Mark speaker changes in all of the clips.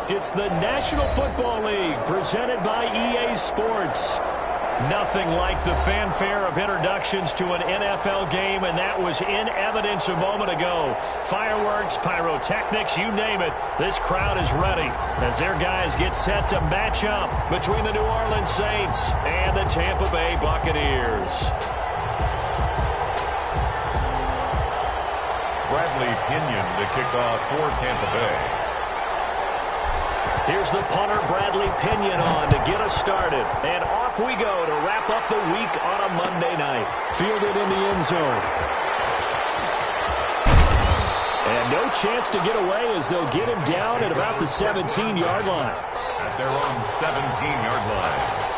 Speaker 1: It's the National Football League presented by EA Sports. Nothing like the fanfare of introductions to an NFL game, and that was in evidence a moment ago. Fireworks, pyrotechnics, you name it. This crowd is ready as their guys get set to match up between the New Orleans Saints and the Tampa Bay Buccaneers.
Speaker 2: Bradley Pinion to kick off for Tampa Bay.
Speaker 1: Here's the punter, Bradley Pinion, on to get us started. And off we go to wrap up the week on a Monday night. Fielded in the end zone. And no chance to get away as they'll get him down at about the 17-yard line.
Speaker 2: At their own 17-yard line.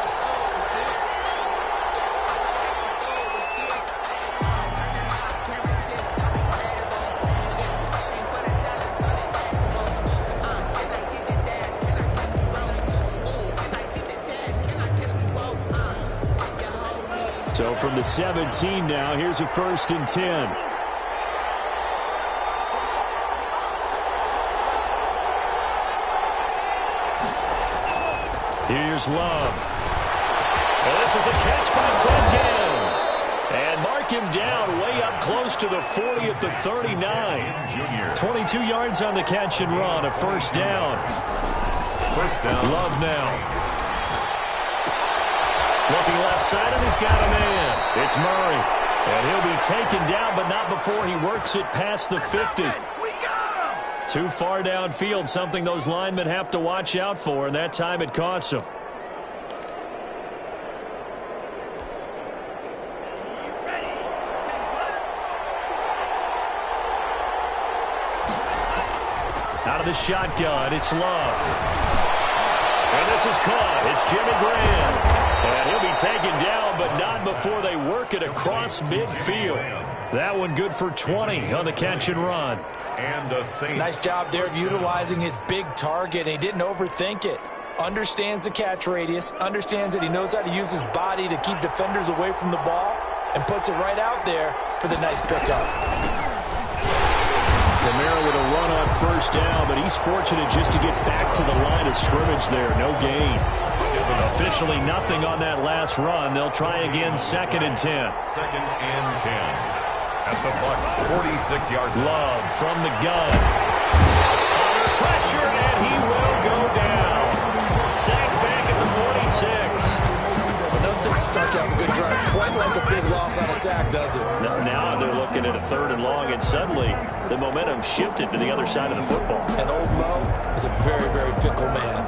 Speaker 1: So from the 17 now, here's a 1st and 10. Here's Love. And this is a catch by Ted Ginn. And mark him down way up close to the 40 at the 39.
Speaker 2: Junior.
Speaker 1: 22 yards on the catch and run, a 1st down.
Speaker 2: 1st down.
Speaker 1: Love now. Looking left side, and he's got a man. It's Murray. And he'll be taken down, but not before he works it past the 50. Too far downfield, something those linemen have to watch out for, and that time it costs them. Out of the shotgun, it's Love. And this is caught. It's Jimmy Graham. And he'll be taken down, but not before they work it across midfield. That one good for 20 on the catch and run.
Speaker 2: And the Saints.
Speaker 3: Nice job there of utilizing his big target. He didn't overthink it. Understands the catch radius. Understands that he knows how to use his body to keep defenders away from the ball. And puts it right out there for the nice pickup.
Speaker 1: Kamara with a run on 1st down, but he's fortunate just to get back to the line of scrimmage there. No gain. Officially nothing on that last run. They'll try again 2nd and 10.
Speaker 2: 2nd and 10. At the Bucs' 46-yard line.
Speaker 1: Love from the gun. Under pressure, and he will go down. Sacked back at the 46.
Speaker 3: Enough to start to have a good drive. Quite like a big loss on a sack, does it?
Speaker 1: Now they're looking at a 3rd and long, and suddenly the momentum shifted to the other side of the football.
Speaker 3: And old Mo is a very, very fickle man.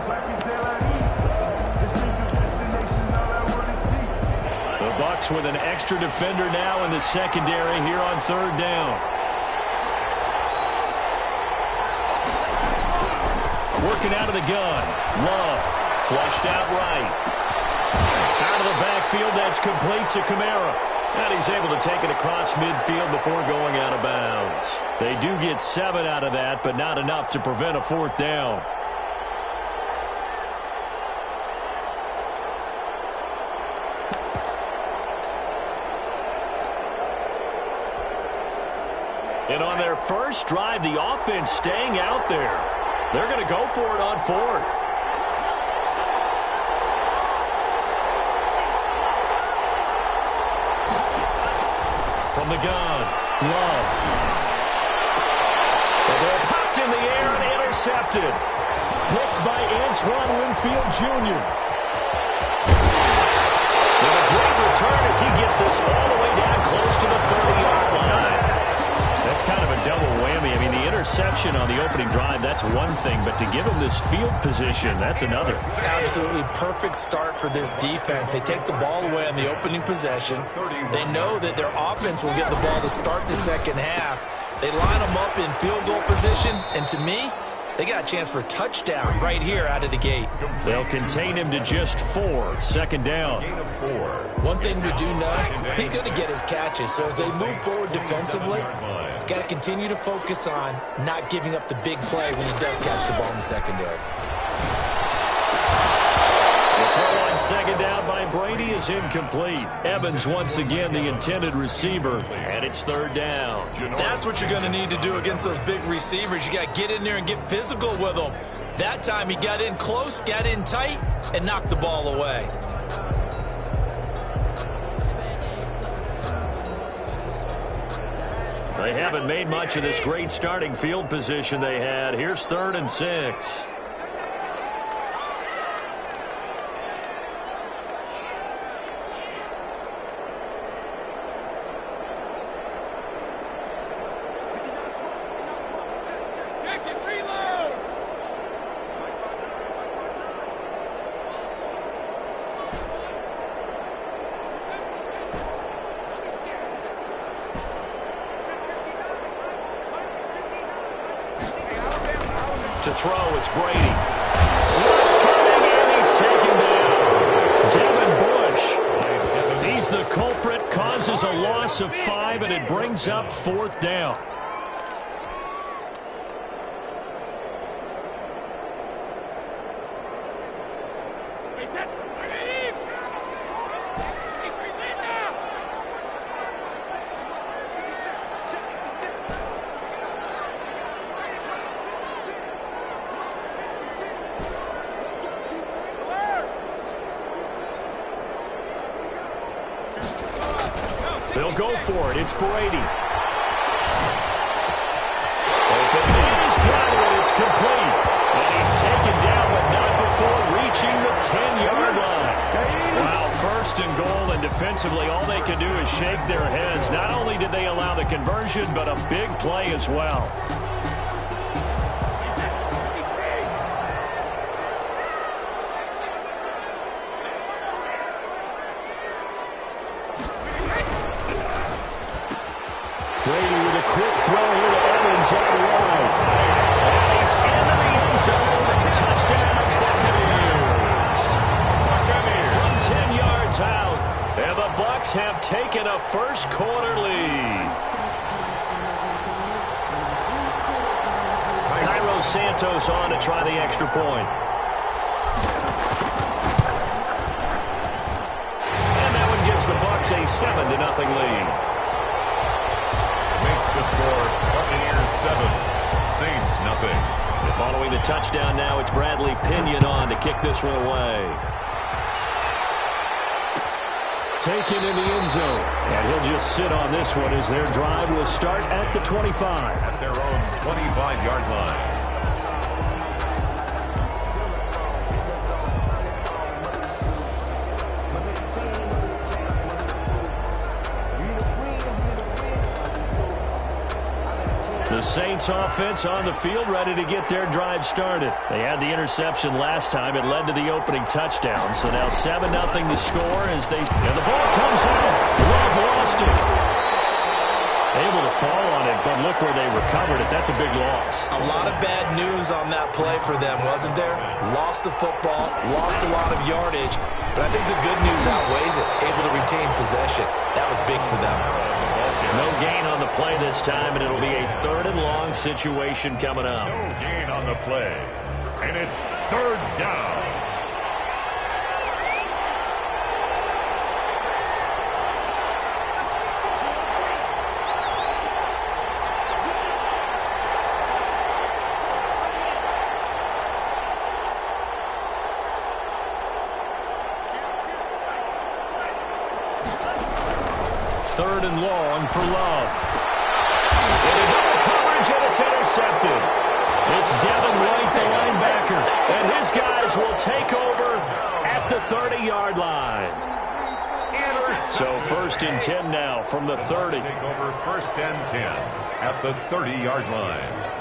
Speaker 1: The Bucs with an extra defender now in the secondary here on 3rd down. Working out of the gun. Love. Flushed out right. Out of the backfield, that's complete to Kamara. And he's able to take it across midfield before going out of bounds. They do get 7 out of that, but not enough to prevent a 4th down. And on their first drive, the offense staying out there. They're going to go for it on 4th. From the gun, Love. The ball popped in the air and intercepted. Picked by Antoine Winfield Jr. With a great return as he gets this all the way down close to the 30-yard line. That's kind of a double whammy. I mean, the interception on the opening drive, that's one thing, but to give him this field position, that's another.
Speaker 3: Absolutely perfect start for this defense. They take the ball away on the opening possession. They know that their offense will get the ball to start the 2nd half. They line them up in field goal position, and to me, they got a chance for a touchdown right here out of the gate.
Speaker 1: They'll contain him to just 4, 2nd down.
Speaker 3: One thing we do know, he's going to get his catches. So as they move forward defensively, got to continue to focus on not giving up the big play when he does catch the ball in the secondary.
Speaker 1: The throw on 2nd down by Brady is incomplete. Evans once again the intended receiver, and it's 3rd down.
Speaker 3: That's what you're going to need to do against those big receivers. You got to get in there and get physical with them. That time he got in close, got in tight, and knocked the ball away.
Speaker 1: They haven't made much of this great starting field position they had. Here's 3rd and 6. To throw, it's Brady. Bush coming, and he's taken down. Devin Bush. He's the culprit, causes a loss of 5, and it brings up 4th down. They'll go for it. It's Brady. Open man, he's got it. It's complete. And he's taken down, but not before reaching the 10-yard line. Wow, 1st and goal, and defensively, all they can do is shake their heads. Not only did they allow the conversion, but a big play as well. Brady with a quick throw here to Evans out wide. And he's into the end zone. Touchdown, Buccaneers. From 10 yards out. And the Bucs have taken a first-quarter lead. Cairo Santos on to try the extra point. And that one gives the Bucs a 7-0 lead.
Speaker 2: Makes the score Buccaneers 7, Saints nothing.
Speaker 1: Following the touchdown now, it's Bradley Pinion on to kick this one away. Taken in the end zone. And he'll just sit on this one as their drive will start at the 25.
Speaker 2: At their own 25-yard line.
Speaker 1: The Saints offense on the field, ready to get their drive started. They had the interception last time. It led to the opening touchdown. So now 7-0 to score as they... And the ball comes out. Love lost it. Able to fall on it, but look where they recovered it. That's a big loss.
Speaker 3: A lot of bad news on that play for them, wasn't there? Lost the football, lost a lot of yardage, but I think the good news outweighs it. Able to retain possession. That was big for them.
Speaker 1: No gain on the play this time, and it'll be a 3rd and long situation coming up.
Speaker 2: No gain on the play, and it's 3rd down.
Speaker 1: Third and long for Love. Into double coverage, and it's intercepted. It's Devin White, the linebacker, and his guys will take over at the 30-yard line. So 1st and 10 now from the 30.
Speaker 2: Take over 1st and 10 at the 30-yard line.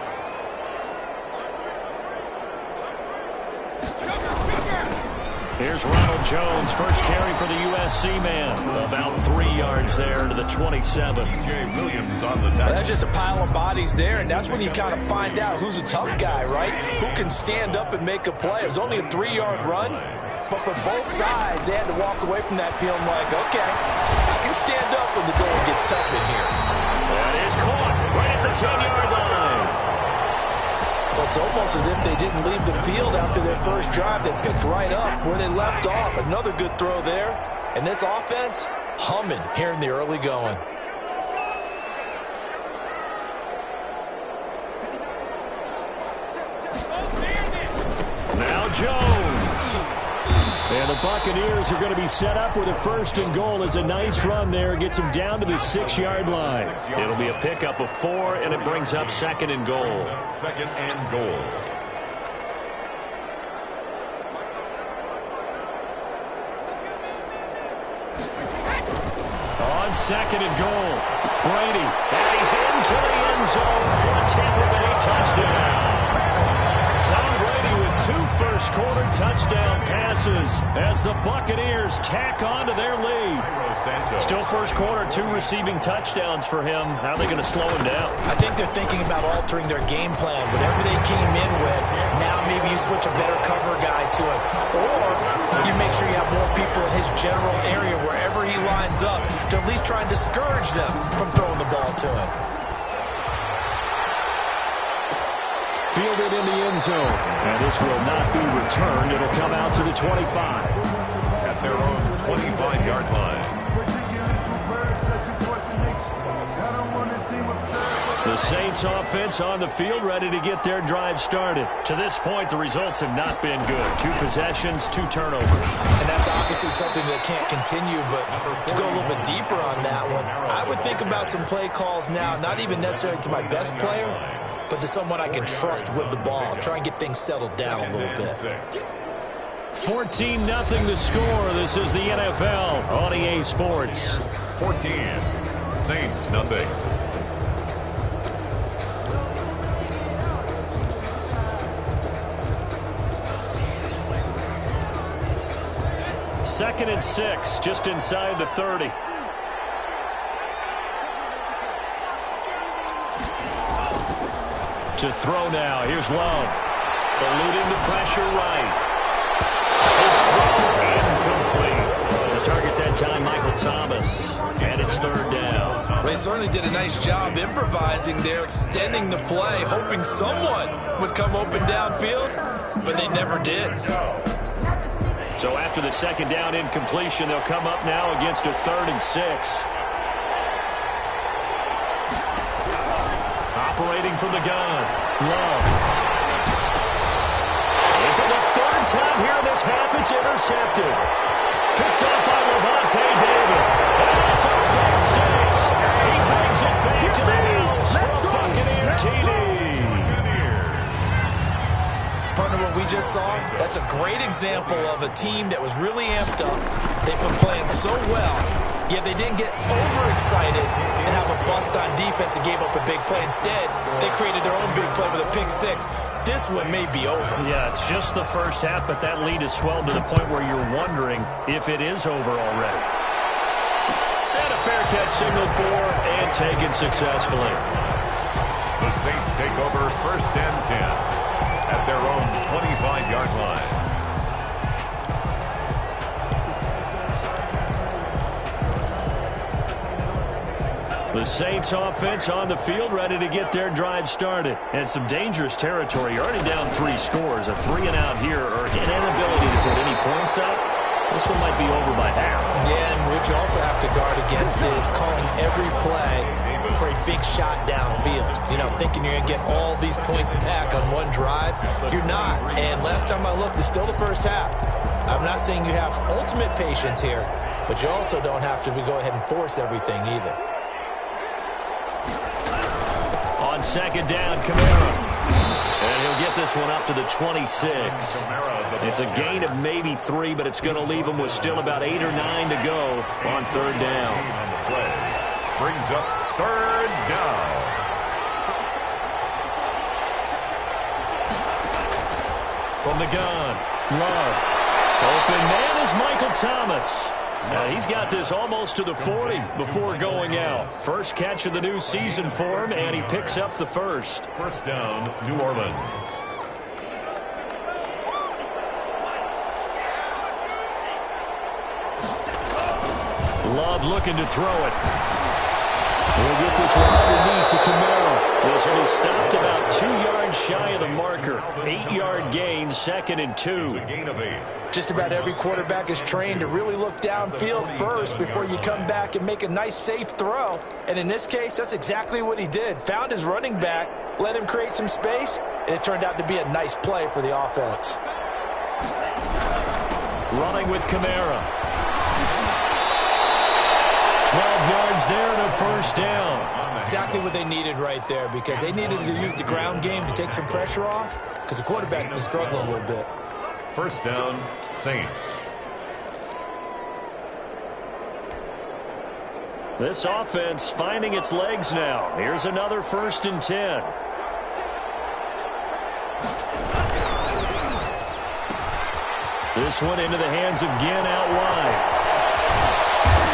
Speaker 1: Here's Ronald Jones, first carry for the USC man. About 3 yards there to the 27.
Speaker 2: Jay Williams on the tackle.
Speaker 3: Well, that's just a pile of bodies there, and that's when you kind of find out who's a tough guy, right? Who can stand up and make a play. It was only a 3-yard run, but for both sides, they had to walk away from that feeling like, okay, I can stand up when the going gets tough in here.
Speaker 1: That is caught right at the 10-yard line.
Speaker 3: Well, it's almost as if they didn't leave the field after their first drive. They picked right up where they left off. Another good throw there. And this offense, humming here in the early going.
Speaker 1: Jones. And the Buccaneers are going to be set up with a 1st and goal. It's a nice run there. Gets them down to the 6-yard line. It'll be a pickup of 4, and it brings up 2nd and goal.
Speaker 2: 2nd and goal.
Speaker 1: On 2nd and goal, Brady. And he's into the end zone for a Tampa Bay touchdown. Tom Brady with 2 first-quarter touchdown passes as the Buccaneers tack on to their lead. Still first quarter, 2 receiving touchdowns for him. How are they going to slow him down?
Speaker 3: I think they're thinking about altering their game plan. Whatever they came in with, now maybe you switch a better cover guy to it. Or you make sure you have more people in his general area wherever he lines up to at least try and discourage them from throwing the ball to him.
Speaker 1: Fielded in the end zone. And this will not be returned. It'll come out to the 25.
Speaker 2: At their own 25-yard line.
Speaker 1: The Saints offense on the field, ready to get their drive started. To this point, the results have not been good. 2 possessions, 2 turnovers.
Speaker 3: And that's obviously something that can't continue, but to go a little bit deeper on that one, I would think about some play calls now, not even necessarily to my best player, but to someone I can trust with the ball. Try and get things settled down a little bit.
Speaker 1: 14-0 the score. This is the NFL on EA Sports.
Speaker 2: 14. Saints, nothing.
Speaker 1: Second and 6, just inside the 30. To throw now. Here's Love. Eluding the pressure right. His throw incomplete. The target that time, Michael Thomas. And it's 3rd down.
Speaker 3: Well, they certainly did a nice job improvising there, extending the play, hoping someone would come open downfield, but they never did.
Speaker 1: So after the 2nd down incompletion, they'll come up now against a 3rd and 6. Operating from the gun. Love. And for the 3rd time here in this half, it's intercepted. Picked up by Levante David. And it's a pick 6. He brings it back to the house for a Buccaneer TD.
Speaker 3: Partner, what we just saw, that's a great example of a team that was really amped up. They've been playing so well, yet they didn't get overexcited and have a bust on defense and gave up a big play. Instead, they created their own big play with a pick 6. This one may be over.
Speaker 1: Yeah, it's just the first half, but that lead has swelled to the point where you're wondering if it is over already. And a fair catch signal for and taken successfully.
Speaker 2: The Saints take over 1st and 10. At their own 25-yard line.
Speaker 1: The Saints offense on the field, ready to get their drive started. And some dangerous territory. You're already down 3 scores. A 3-and-out here, or an inability to put any points up. This one might be over by half.
Speaker 3: Yeah, and what you also have to guard against is calling every play for a big shot downfield. You know, thinking you're going to get all these points back on one drive. You're not. And last time I looked, it's still the first half. I'm not saying you have ultimate patience here, but you also don't have to go ahead and force everything either.
Speaker 1: On 2nd down, Kamara. And he'll get this one up to the 26. It's a gain of maybe 3, but it's going to leave him with still about 8 or 9 to go on 3rd down.
Speaker 2: Brings up 3rd down.
Speaker 1: From the gun, Love. Open man is Michael Thomas. Now he's got this almost to the 40 before going out. First catch of the new season for him, and he picks up the 1st.
Speaker 2: 1st down, New Orleans.
Speaker 1: Love looking to throw it. We'll get this one underneath to Kamara. This one is stopped about 2 yards shy of the marker. 8-yard gain, 2nd and 2.
Speaker 2: A gain of 8.
Speaker 3: Just about every quarterback is trained to really look downfield first before you come back and make a nice, safe throw. And in this case, that's exactly what he did. Found his running back, let him create some space, and it turned out to be a nice play for the offense.
Speaker 1: Running with Kamara. 12 yards there and a first down.
Speaker 3: Exactly what they needed right there, because they needed to use the ground game to take some pressure off, because the quarterback's been struggling a little bit.
Speaker 2: First down, Saints.
Speaker 1: This offense finding its legs now. Here's another 1st and 10. This one into the hands of Ginn out wide.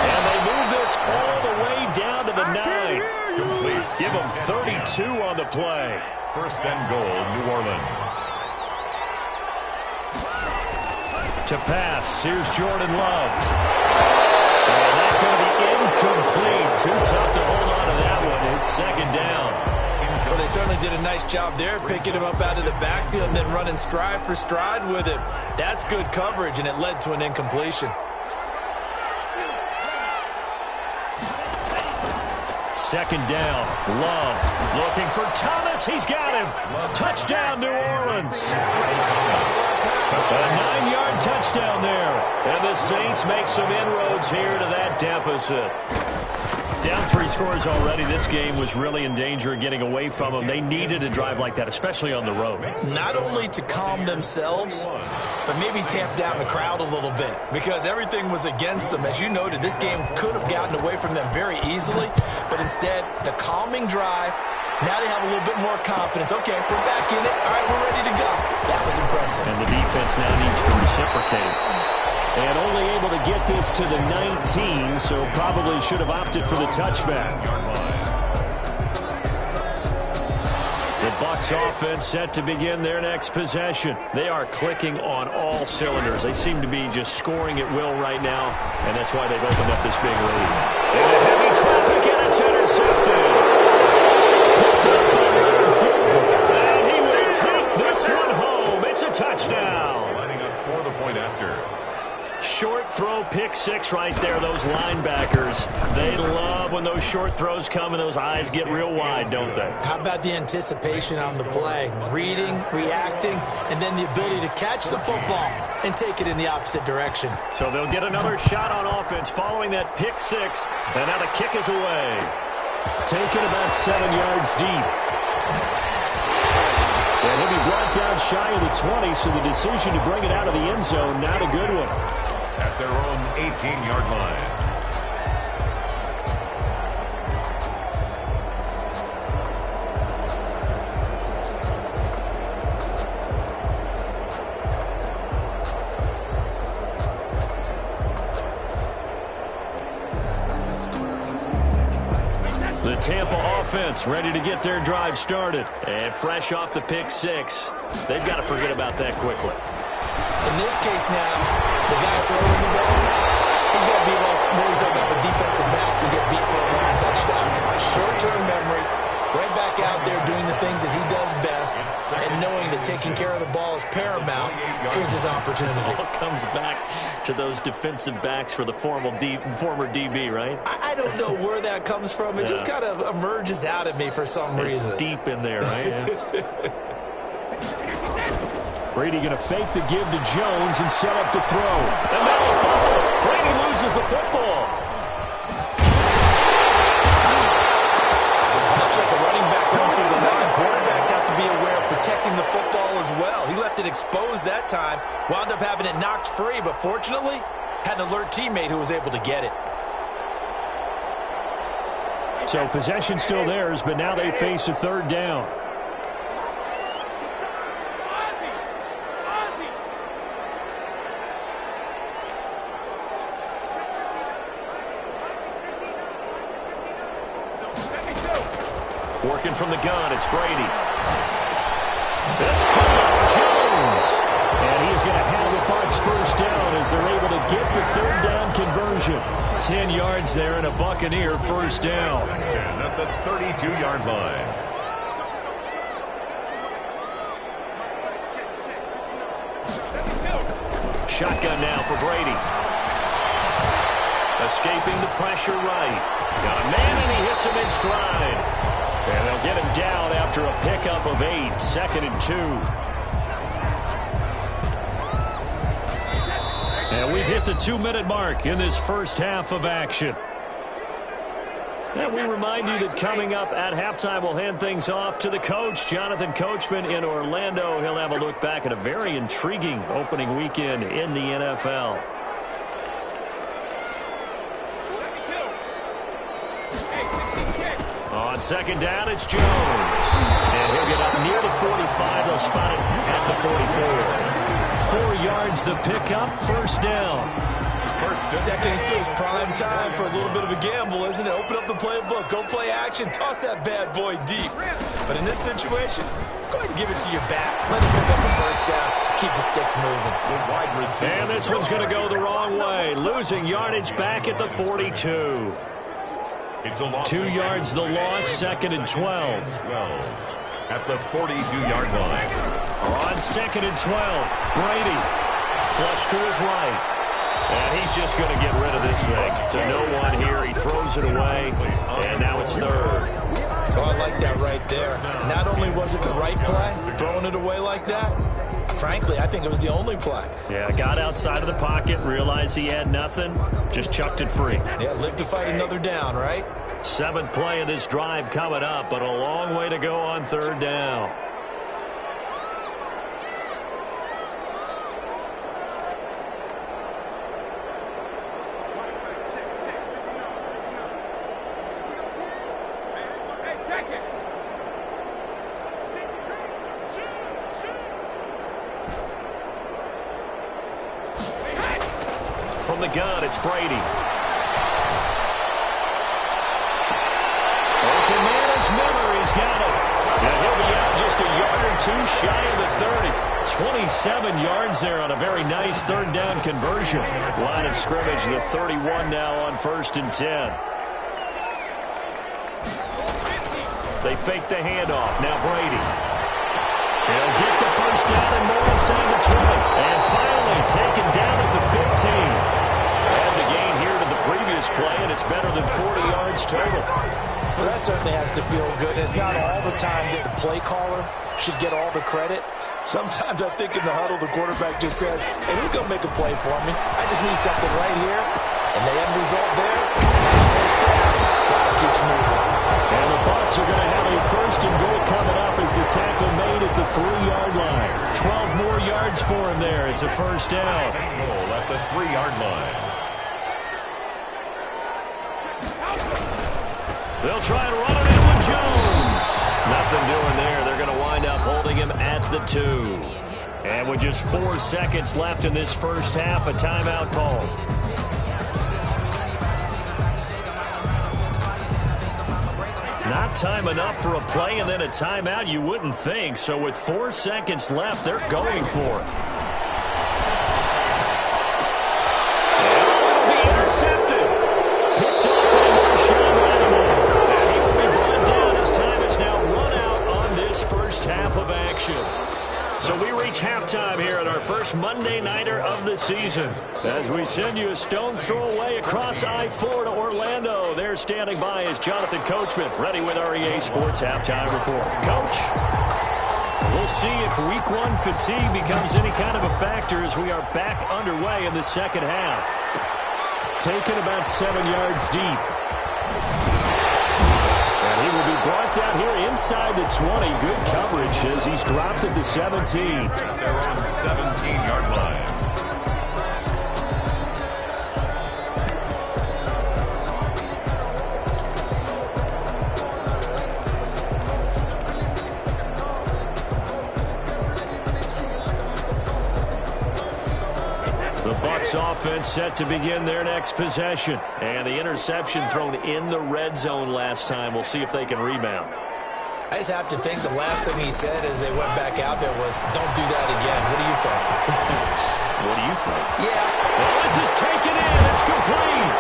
Speaker 1: And they move this all the way down to the 9.
Speaker 2: Complete.
Speaker 1: Give them 32 on the play.
Speaker 2: First and goal, New Orleans.
Speaker 1: To pass, here's Jordan Love. And that's going to be incomplete. Too tough to hold on to that one. It's 2nd down.
Speaker 3: Well, they certainly did a nice job there, picking him up out of the backfield and then running stride for stride with him. That's good coverage, and it led to an incompletion.
Speaker 1: 2nd down. Love looking for Thomas. He's got him. Touchdown, New Orleans. A 9-yard touchdown there. And the Saints make some inroads here to that deficit. Down 3 scores already. This game was really in danger of getting away from them. They needed a drive like that, especially on the road.
Speaker 3: Not only to calm themselves, but maybe tamp down the crowd a little bit, because everything was against them. As you noted, this game could have gotten away from them very easily, but instead, the calming drive, now they have a little bit more confidence. Okay, we're back in it. All right, we're ready to go. That was impressive.
Speaker 1: And the defense now needs to reciprocate. And only able to get this to the 19, so probably should have opted for the touchback. The Bucs offense set to begin their next possession. They are clicking on all cylinders. They seem to be just scoring at will right now, and that's why they've opened up this big lead. Into heavy traffic, and it's intercepted. Picked up by Leonard Floyd, and he will take this one home. It's a touchdown.
Speaker 2: Lining up for the point after.
Speaker 1: Short throw, pick 6 right there. Those linebackers, they love when those short throws come and those eyes get real wide, don't they?
Speaker 3: How about the anticipation on the play? Reading, reacting, and then the ability to catch the football and take it in the opposite direction.
Speaker 1: So they'll get another shot on offense following that pick 6, and now the kick is away. Taken about 7 yards deep. And he'll be brought down shy of the 20, so the decision to bring it out of the end zone, not a good one.
Speaker 2: At their own 18-yard line.
Speaker 1: The Tampa offense ready to get their drive started. And fresh off the pick 6, they've got to forget about that quickly.
Speaker 3: In this case now, the guy throwing the ball, he's going to be like when we talk about the defensive backs who get beat for a long touchdown. Short-term memory, right back out there doing the things that he does best, and knowing that taking care of the ball is paramount. Here's his opportunity.
Speaker 1: All comes back to those defensive backs for the former DB, right?
Speaker 3: I don't know where that comes from. It just kind of emerges out of me for some reason.
Speaker 1: It's deep in there, right? Yeah. Brady going to fake the give to Jones and set up to throw. And that'll follow. Brady loses the football.
Speaker 3: Much like a running back going through the line, quarterbacks have to be aware of protecting the football as well. He left it exposed that time, wound up having it knocked free, but fortunately, had an alert teammate who was able to get it.
Speaker 1: So possession still theirs, but now they face a 3rd down. Working from the gun, it's Brady. That's caught. Jones. And he's going to have the Bucs first down as they're able to get the 3rd down conversion. 10 yards there and a Buccaneer first down.
Speaker 2: 10 at the 32-yard line.
Speaker 1: Shotgun now for Brady. Escaping the pressure right. Got a man and he hits him in stride. And they'll get him down after a pickup of 8. 2nd and 2. And we've hit the 2-minute mark in this first half of action. And we remind you that coming up at halftime, we'll hand things off to the coach, Jonathan Coachman in Orlando. He'll have a look back at a very intriguing opening weekend in the NFL. On second down, it's Jones. And he'll get up near the 45. They'll spot it at the 44. 4 yards the pickup, first down.
Speaker 3: Second and 2 is prime time for a little bit of a gamble, isn't it? Open up the playbook, go play action, toss that bad boy deep. But in this situation, go ahead and give it to your back. Let him pick up the first down, keep the sticks moving.
Speaker 1: And this one's going to go the wrong way, losing yardage back at the 42. 2 yards the loss, second and 12.
Speaker 2: At the 42-yard line.
Speaker 1: On second and 12, Brady flush to his right. And he's just going to get rid of this thing. To no one here. He throws it away. And now it's third.
Speaker 3: Oh, I like that right there. Not only was it the right play, throwing it away like that, frankly, I think it was the only play.
Speaker 1: Yeah, got outside of the pocket, realized he had nothing, just chucked it free.
Speaker 3: Yeah, live to fight another down, right?
Speaker 1: 7th play of this drive coming up, but a long way to go on third down. From the gun, it's Brady. Open man is Miller. He's got it. And he'll be out just a yard or two shy of the 30. 27 yards there on a very nice third down conversion. Line of scrimmage, the 31 now on 1st and 10. They fake the handoff. Now Brady. He'll get the first down and more inside the 20. And finally taken down at the 15. And the gain here to the previous play, and it's better than 40 yards total.
Speaker 3: Well, that certainly has to feel good. It's not all the time that the play caller should get all the credit. Sometimes I think in the huddle, the quarterback just says, hey, who's going to make a play for me? I just need something right here. And the end result there, nice first down. Clock keeps moving.
Speaker 1: And the Bucs are going to have a first and goal coming up as the tackle made at the 3-yard line. 12 more yards for him there. It's a first down.
Speaker 2: Goal at the 3-yard line.
Speaker 1: They'll try and run it in with Jones. Nothing doing there. They're going to wind up holding him at the 2. And with just 4 seconds left in this first half, a timeout call. Not time enough for a play and then a timeout, you wouldn't think. So with 4 seconds left, they're going for it. And will be intercepted. Picked up by Marshawn Lattimore. And he will be brought down as time is now run out on this first half of action. So we reach halftime here at our first Monday Nighter of the season. As we send you a stone's throw away across I-4 to Orlando. There standing by is Jonathan Coachman, ready with our EA Sports Halftime Report. Coach, we'll see if Week 1 fatigue becomes any kind of a factor as we are back underway in the second half. Taken about 7 yards deep. And he will be brought down here inside the 20. Good coverage as he's dropped at the 17.
Speaker 2: They're on the 17-yard line.
Speaker 1: The Bucs offense set to begin their next possession. And the interception thrown in the red zone last time. We'll see if they can rebound.
Speaker 3: I just have to think the last thing he said as they went back out there was, don't do that again. What do you think?
Speaker 1: What do you think?
Speaker 3: Yeah.
Speaker 1: Well, this is taken in. It's complete.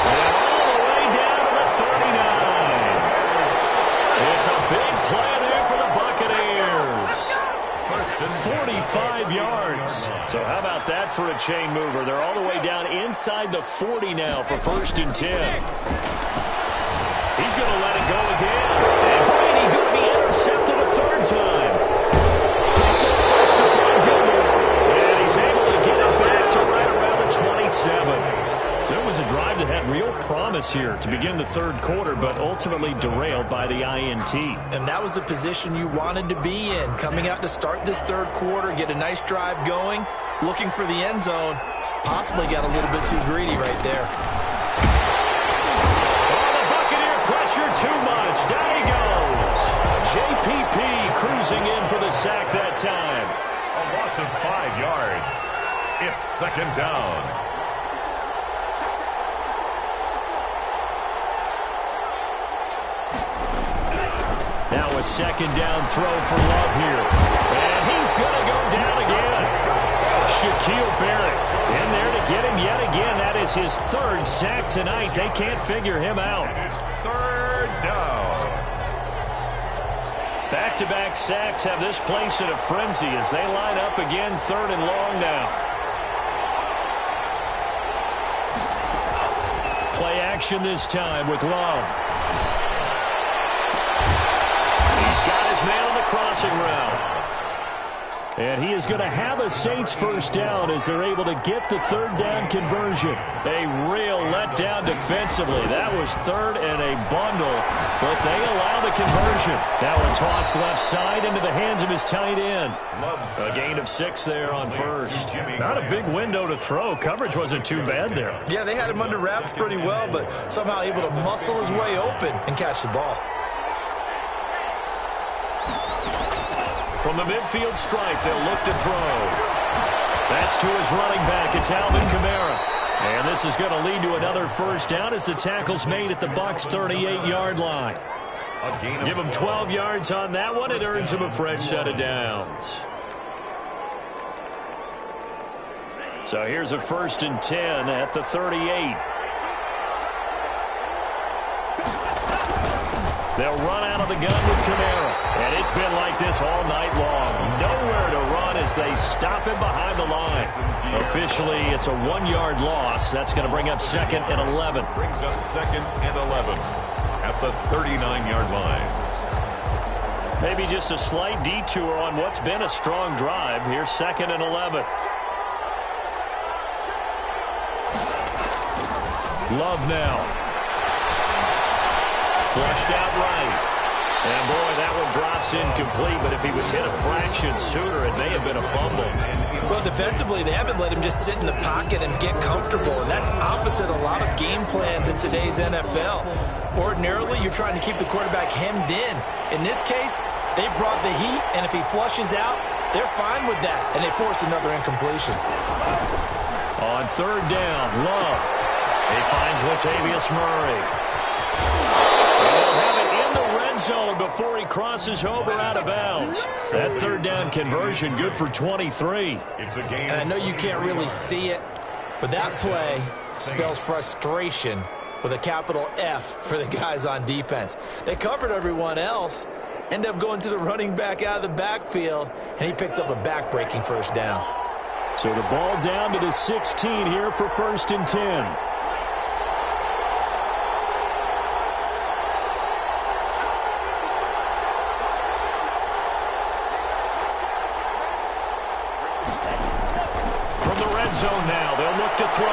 Speaker 1: And all the way down to the 39. It's a big play there for the Buccaneers. 45 yards. So how about that for a chain mover? They're all the way down inside the 40 now for 1st and 10. He's going to let it go again. And Brady going to be intercepted a third time. Picked up by Stephon Gilmore. And he's able to get it back to right around the here to begin the third quarter, but ultimately derailed by the INT.
Speaker 3: And that was the position you wanted to be in, coming out to start this third quarter, get a nice drive going, looking for the end zone. Possibly got a little bit too greedy right there.
Speaker 1: Oh, the Buccaneer pressure too much. Down he goes. JPP cruising in for the sack that time.
Speaker 2: A loss of 5 yards. It's second down.
Speaker 1: Now a second down throw for Love here. And he's going to go down again. Shaquille Barrett in there to get him yet again. That is his third sack tonight. They can't figure him out.
Speaker 2: It is third down.
Speaker 1: Back-to-back sacks have this place in a frenzy as they line up again, third and long now. Play action this time with Love. He's got his man on the crossing route. And he is going to have a Saints first down as they're able to get the third down conversion. A real letdown defensively. That was third and a bundle, but they allow the conversion. Now a toss left side into the hands of his tight end. A gain of 6 there on first. Not a big window to throw. Coverage wasn't too bad there.
Speaker 3: Yeah, they had him under wraps pretty well, but somehow able to muscle his way open and catch the ball.
Speaker 1: From the midfield stripe, they'll look to throw. That's to his running back. It's Alvin Kamara. And this is going to lead to another first down as the tackle's made at the Bucs' 38-yard line. Give him 12 yards on that one. It earns him a fresh set of downs. So here's a 1st and 10 at the 38. They'll run out of the gun with Kamara. And it's been like this all night long. Nowhere to run as they stop him behind the line. Officially, it's a 1-yard loss. That's going to bring up 2nd and 11.
Speaker 2: Brings up 2nd and 11 at the 39-yard line.
Speaker 1: Maybe just a slight detour on what's been a strong drive. Here's 2nd and 11. Love now. Flushed out right. And, boy, that one drops incomplete, but if he was hit a fraction sooner, it may have been a fumble.
Speaker 3: Well, defensively, they haven't let him just sit in the pocket and get comfortable, and that's opposite a lot of game plans in today's NFL. Ordinarily, you're trying to keep the quarterback hemmed in. In this case, they brought the heat, and if he flushes out, they're fine with that, and they force another incompletion.
Speaker 1: On third down, Love. He finds Latavius Murray. They'll have it in the red zone before he crosses over out of bounds. That third down conversion good for 23.
Speaker 2: It's a game.
Speaker 3: And I know you can't really see it, but that play spells frustration with a capital F for the guys on defense. They covered everyone else, end up going to the running back out of the backfield, and he picks up a back-breaking first down.
Speaker 1: So the ball down to the 16 here for 1st and 10. Zone now. They'll look to throw.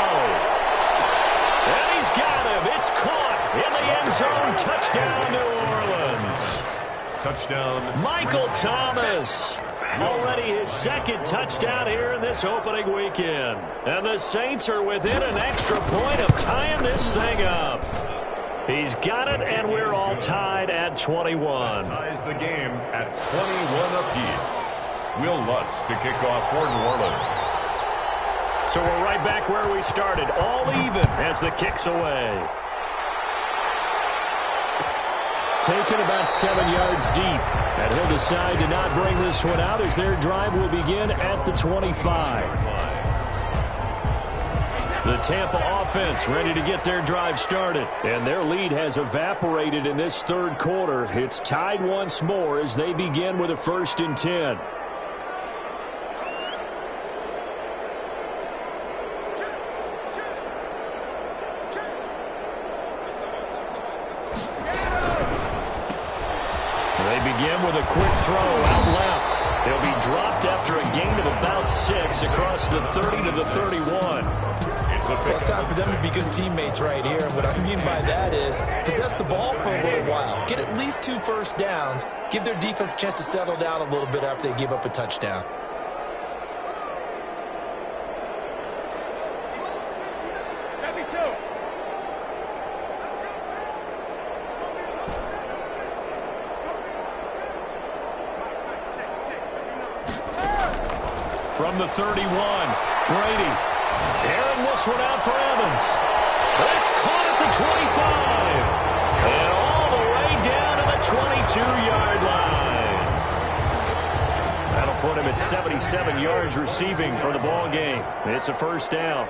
Speaker 1: And he's got him. It's caught in the end zone. Touchdown, New Orleans.
Speaker 2: Touchdown.
Speaker 1: Michael Thomas. Already his 2nd touchdown here in this opening weekend. And the Saints are within an extra point of tying this thing up. He's got it, and we're all tied at 21.
Speaker 2: Ties the game at 21 apiece. Will Lutz to kick off for New Orleans.
Speaker 1: So we're right back where we started, all even as the kick's away. Taken about 7 yards deep, and he'll decide to not bring this one out as their drive will begin at the 25. The Tampa offense ready to get their drive started, and their lead has evaporated in this third quarter. It's tied once more as they begin with a 1st and 10. Begin with a quick throw out left. He'll be dropped after a gain of about 6 across the 30 to the 31.
Speaker 3: Well, it's time for them to be good teammates right here. And what I mean by that is possess the ball for a little while. Get at least 2 first downs. Give their defense a chance to settle down a little bit after they give up a touchdown.
Speaker 1: From the 31, Brady. Airing this one out for Evans. It's caught at the 25. And all the way down to the 22-yard line. That'll put him at 77 yards receiving for the ball game. It's a first down.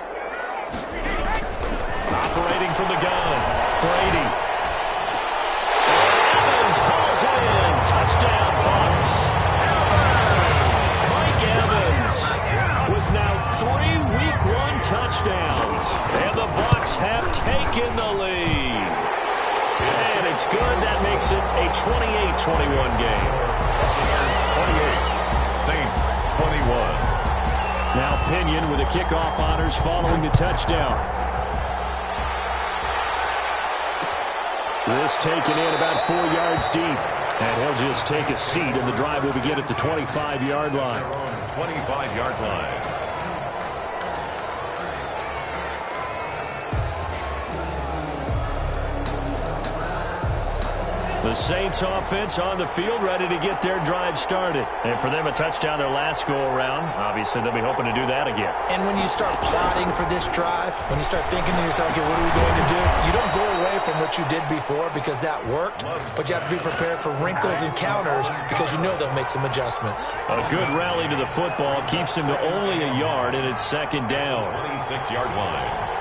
Speaker 1: Operating from the gun, Brady. Evans calls it in. Touchdown, Bucs. With now 3 Week 1 touchdowns. And the Bucs have taken the lead. And it's good. That makes it a 28-21 game.
Speaker 2: 28. Saints 21.
Speaker 1: Now Pinion with the kickoff honors following the touchdown. This taken in about 4 yards deep. And he'll just take a seat, and the drive will begin at the 25-yard line.
Speaker 2: 25-yard line.
Speaker 1: The Saints offense on the field, ready to get their drive started. And for them, a touchdown their last go-around. Obviously, they'll be hoping to do that again.
Speaker 3: And when you start plotting for this drive, when you start thinking to yourself, okay, what are we going to do? You don't go away from what you did before because that worked, but you have to be prepared for wrinkles and counters because you know they'll make some adjustments.
Speaker 1: A good rally to the football keeps him to only a yard, and it's second down.
Speaker 2: 26-yard line.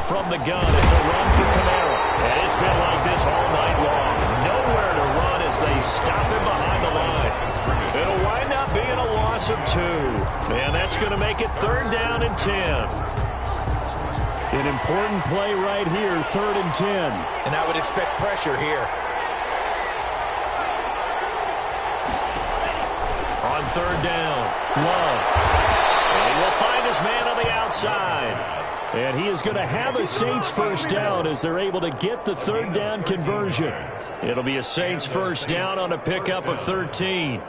Speaker 1: From the gun, it's a run for Kamara. And it's been like this all night long. Nowhere to run as they stop him behind the line. It'll wind up being a loss of 2. And that's going to make it third down and 10. An important play right here, third and 10.
Speaker 3: And I would expect pressure here.
Speaker 1: On third down, Love. And he will find his man on the outside. And he is going to have a Saints first down as they're able to get the third down conversion. It'll be a Saints first down on a pickup of 13.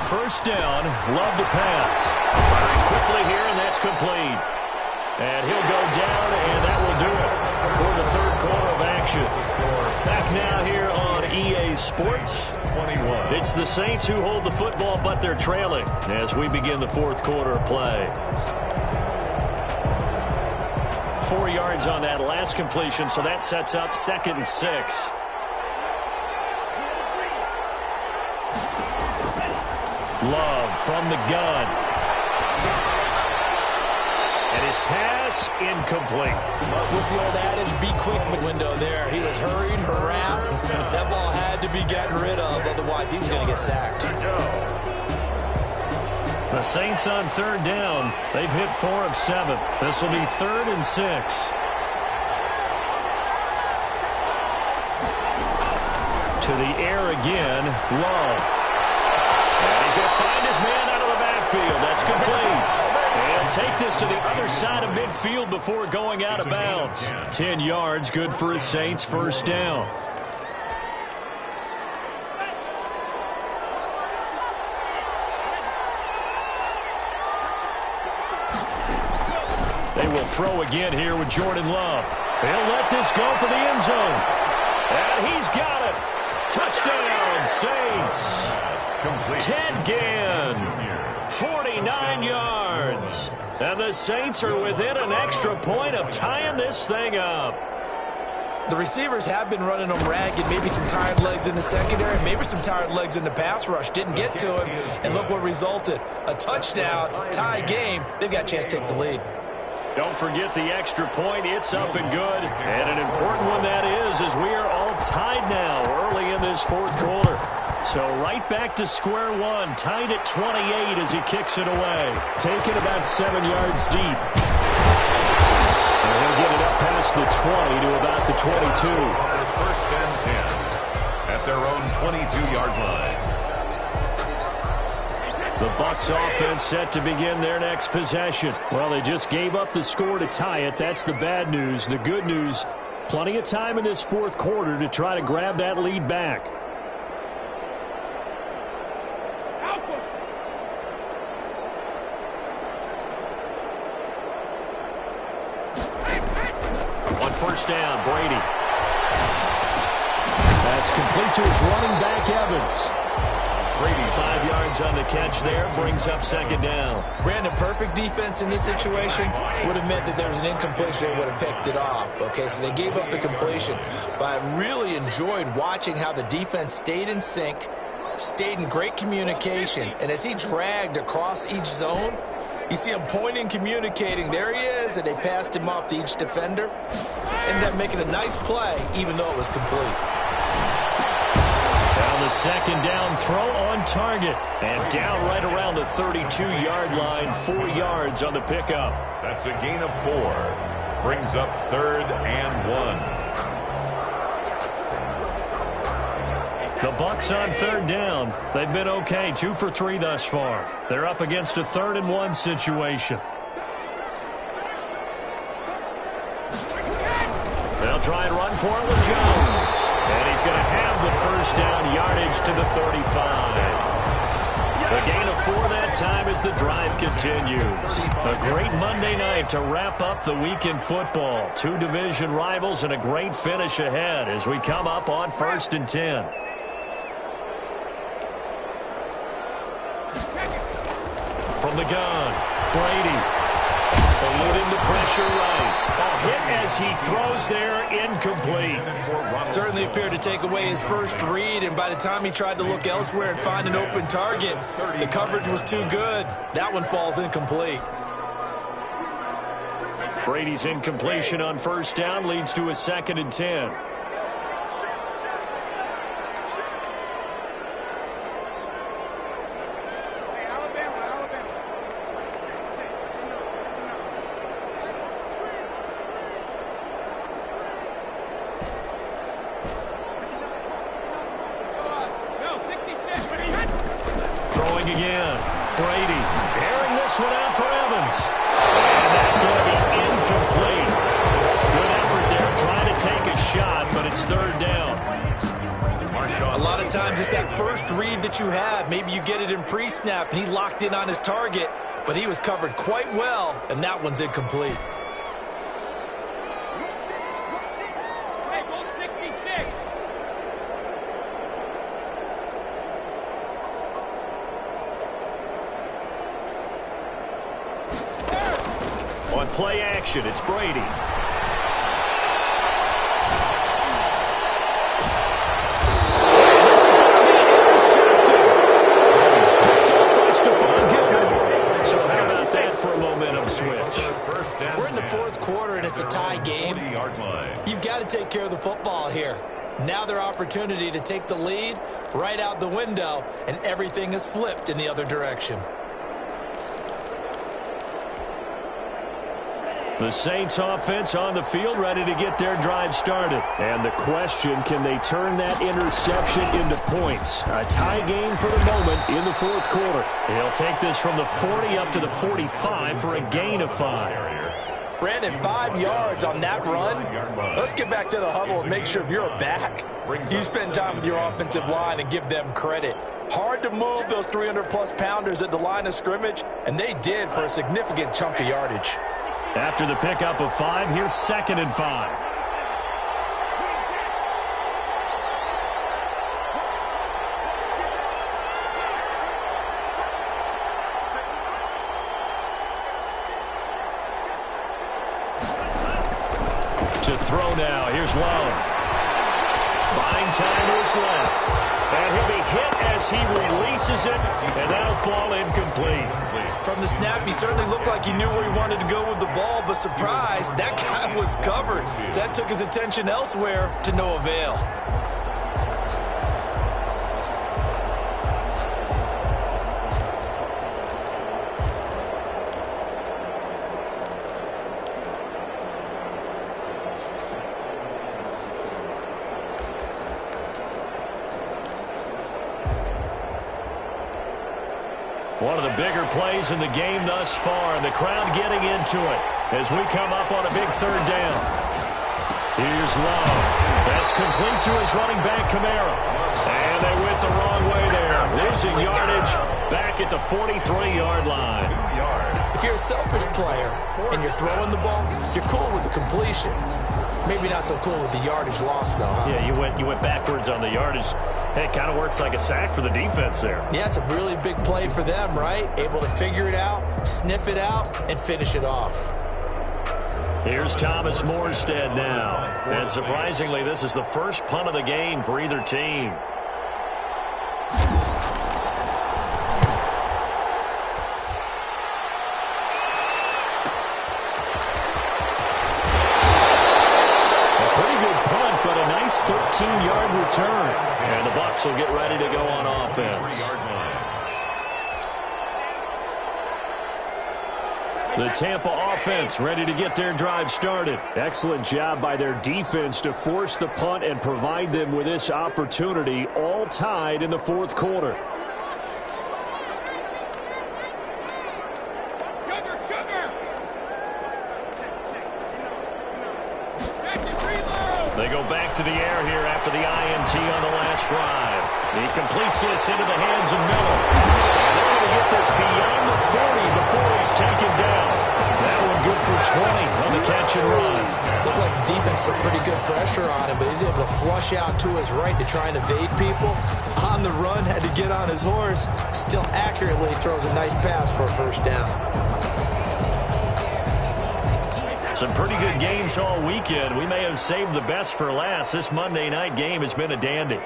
Speaker 1: First down, Love to pass. Firing quickly here, and that's complete. And he'll go down, and that will do it for the third quarter of action. Back now here on EA Sports. 21. It's the Saints who hold the football, but they're trailing as we begin the fourth quarter of play. 4 yards on that last completion, so that sets up 2nd and 6. Love from the gun. And his pass incomplete.
Speaker 3: What's the old adage? Be quick in the window there. He was hurried, harassed. That ball had to be gotten rid of. Otherwise, he was going to get sacked.
Speaker 1: The Saints on third down. They've hit 4 of 7. This will be 3rd and 6. To the air again. Love. And he's going to find his man out of the backfield. That's complete. And take this to the other side of midfield before going out of bounds. 10 yards, good for his Saints first down. They will throw again here with Jordan Love. He'll let this go for the end zone. And he's got it. Touchdown, Saints. Ted Ginn, 49 yards. And the Saints are within an extra point of tying this thing up.
Speaker 3: The receivers have been running them ragged. Maybe some tired legs in the secondary, maybe some tired legs in the pass rush. Didn't get to him, and look what resulted. A touchdown, tie game. They've got a chance to take the lead.
Speaker 1: Don't forget the extra point. It's up and good. And an important one that is, as we are all tied now early in this fourth quarter. So right back to square one, tied at 28 as he kicks it away.
Speaker 4: Taken about 7 yards deep. And he'll get it up past the 20 to about the 22.
Speaker 2: First and 10 at their own 22-yard line.
Speaker 1: The Bucs offense set to begin their next possession.
Speaker 4: Well, they just gave up the score to tie it. That's the bad news. The good news, plenty of time in this fourth quarter to try to grab that lead back.
Speaker 1: On first down, Brady.
Speaker 4: That's complete to his running back, Evans.
Speaker 1: Brady 5 yards on the catch there, brings up second down.
Speaker 3: Brandon, perfect defense in this situation would have meant that there was an incompletion. They would have picked it off. Okay, so they gave up the completion. But I really enjoyed watching how the defense stayed in sync, stayed in great communication. And as he dragged across each zone, you see him pointing, communicating. There he is, and they passed him off to each defender. Ended up making a nice play, even though it was complete.
Speaker 1: Now the second down throw on target. And down right around the 32-yard line, 4 yards on the pickup.
Speaker 2: That's a gain of 4. Brings up third and 1.
Speaker 1: The Bucs on third down. They've been okay, 2 for 3 thus far. They're up against a 3rd and 1 situation. They'll try and run for it with Jones. And he's going to have the first down yardage to the 35. A gain of 4 that time as the drive continues. A great Monday night to wrap up the week in football. 2 division rivals and a great finish ahead as we come up on 1st and 10. From the gun, Brady. Eluding the pressure right. A hit as he throws there, incomplete.
Speaker 3: Certainly appeared to take away his first read, and by the time he tried to look elsewhere and find an open target, the coverage was too good. That one falls incomplete.
Speaker 1: Brady's incompletion on first down leads to a 2nd and 10. Throwing again. Brady airing this one out for Evans. And that's going to be incomplete. Good effort there trying to take a shot, but it's 3rd down.
Speaker 3: A lot of times it's that first read that you have. Maybe you get it in pre-snap, and he locked in on his target, but he was covered quite well, and that one's incomplete.
Speaker 1: On play action, it's Brady. This is going to be intercepted. Picked up by Stephon Gilmore. So how about that for a momentum switch?
Speaker 3: We're in the 4th quarter, and it's a tie game. You've got to take care of the football here. Now their opportunity to take the lead right out the window, and everything is flipped in the other direction.
Speaker 1: The Saints offense on the field ready to get their drive started.
Speaker 4: And the question, can they turn that interception into points? A tie game for the moment in the 4th quarter.
Speaker 1: He'll take this from the 40 up to the 45 for a gain of 5.
Speaker 3: Brandon, 5 yards on that run. Let's get back to the huddle and make sure if you're a back, you spend time with your offensive line and give them credit. Hard to move those 300-plus pounders at the line of scrimmage, and they did for a significant chunk of yardage.
Speaker 1: After the pickup of 5, here's 2nd and 5. To throw now, here's Love. Fine time to his left. And he'll be hit as he releases it, and that'll fall incomplete.
Speaker 3: From the snap, he certainly looked like he knew where he wanted to go with the ball, but surprise, that guy was covered. So that took his attention elsewhere to no avail.
Speaker 1: One of the bigger plays in the game thus far, and the crowd getting into it as we come up on a big third down. Here's Love. That's complete to his running back, Kamara. And they went the wrong way there, losing yardage back at the 43-yard line.
Speaker 3: If you're a selfish player and you're throwing the ball, you're cool with the completion. Maybe not so cool with the yardage loss, though, huh?
Speaker 4: Yeah, you went backwards on the yardage. Hey, it kind of works like a sack for the defense there.
Speaker 3: Yeah, it's a really big play for them, right? Able to figure it out, sniff it out, and finish it off.
Speaker 1: Here's Thomas Morstead now. And surprisingly, this is the first punt of the game for either team.
Speaker 4: But a nice 13-yard return.
Speaker 1: And the Bucs will get ready to go on offense. The Tampa offense ready to get their drive started.
Speaker 4: Excellent job by their defense to force the punt and provide them with this opportunity, all tied in the fourth quarter.
Speaker 1: They go back to the air here after the INT on the last drive. He completes this into the hands of Miller. And they're going to get this beyond the 40 before he's taken down. That one good for 20 on the catch and run.
Speaker 3: Looked like the defense put pretty good pressure on him, but he's able to flush out to his right to try and evade people. On the run, had to get on his horse. Still accurately throws a nice pass for a first down.
Speaker 1: Some pretty good games all weekend. We may have saved the best for last. This Monday night game has been a dandy.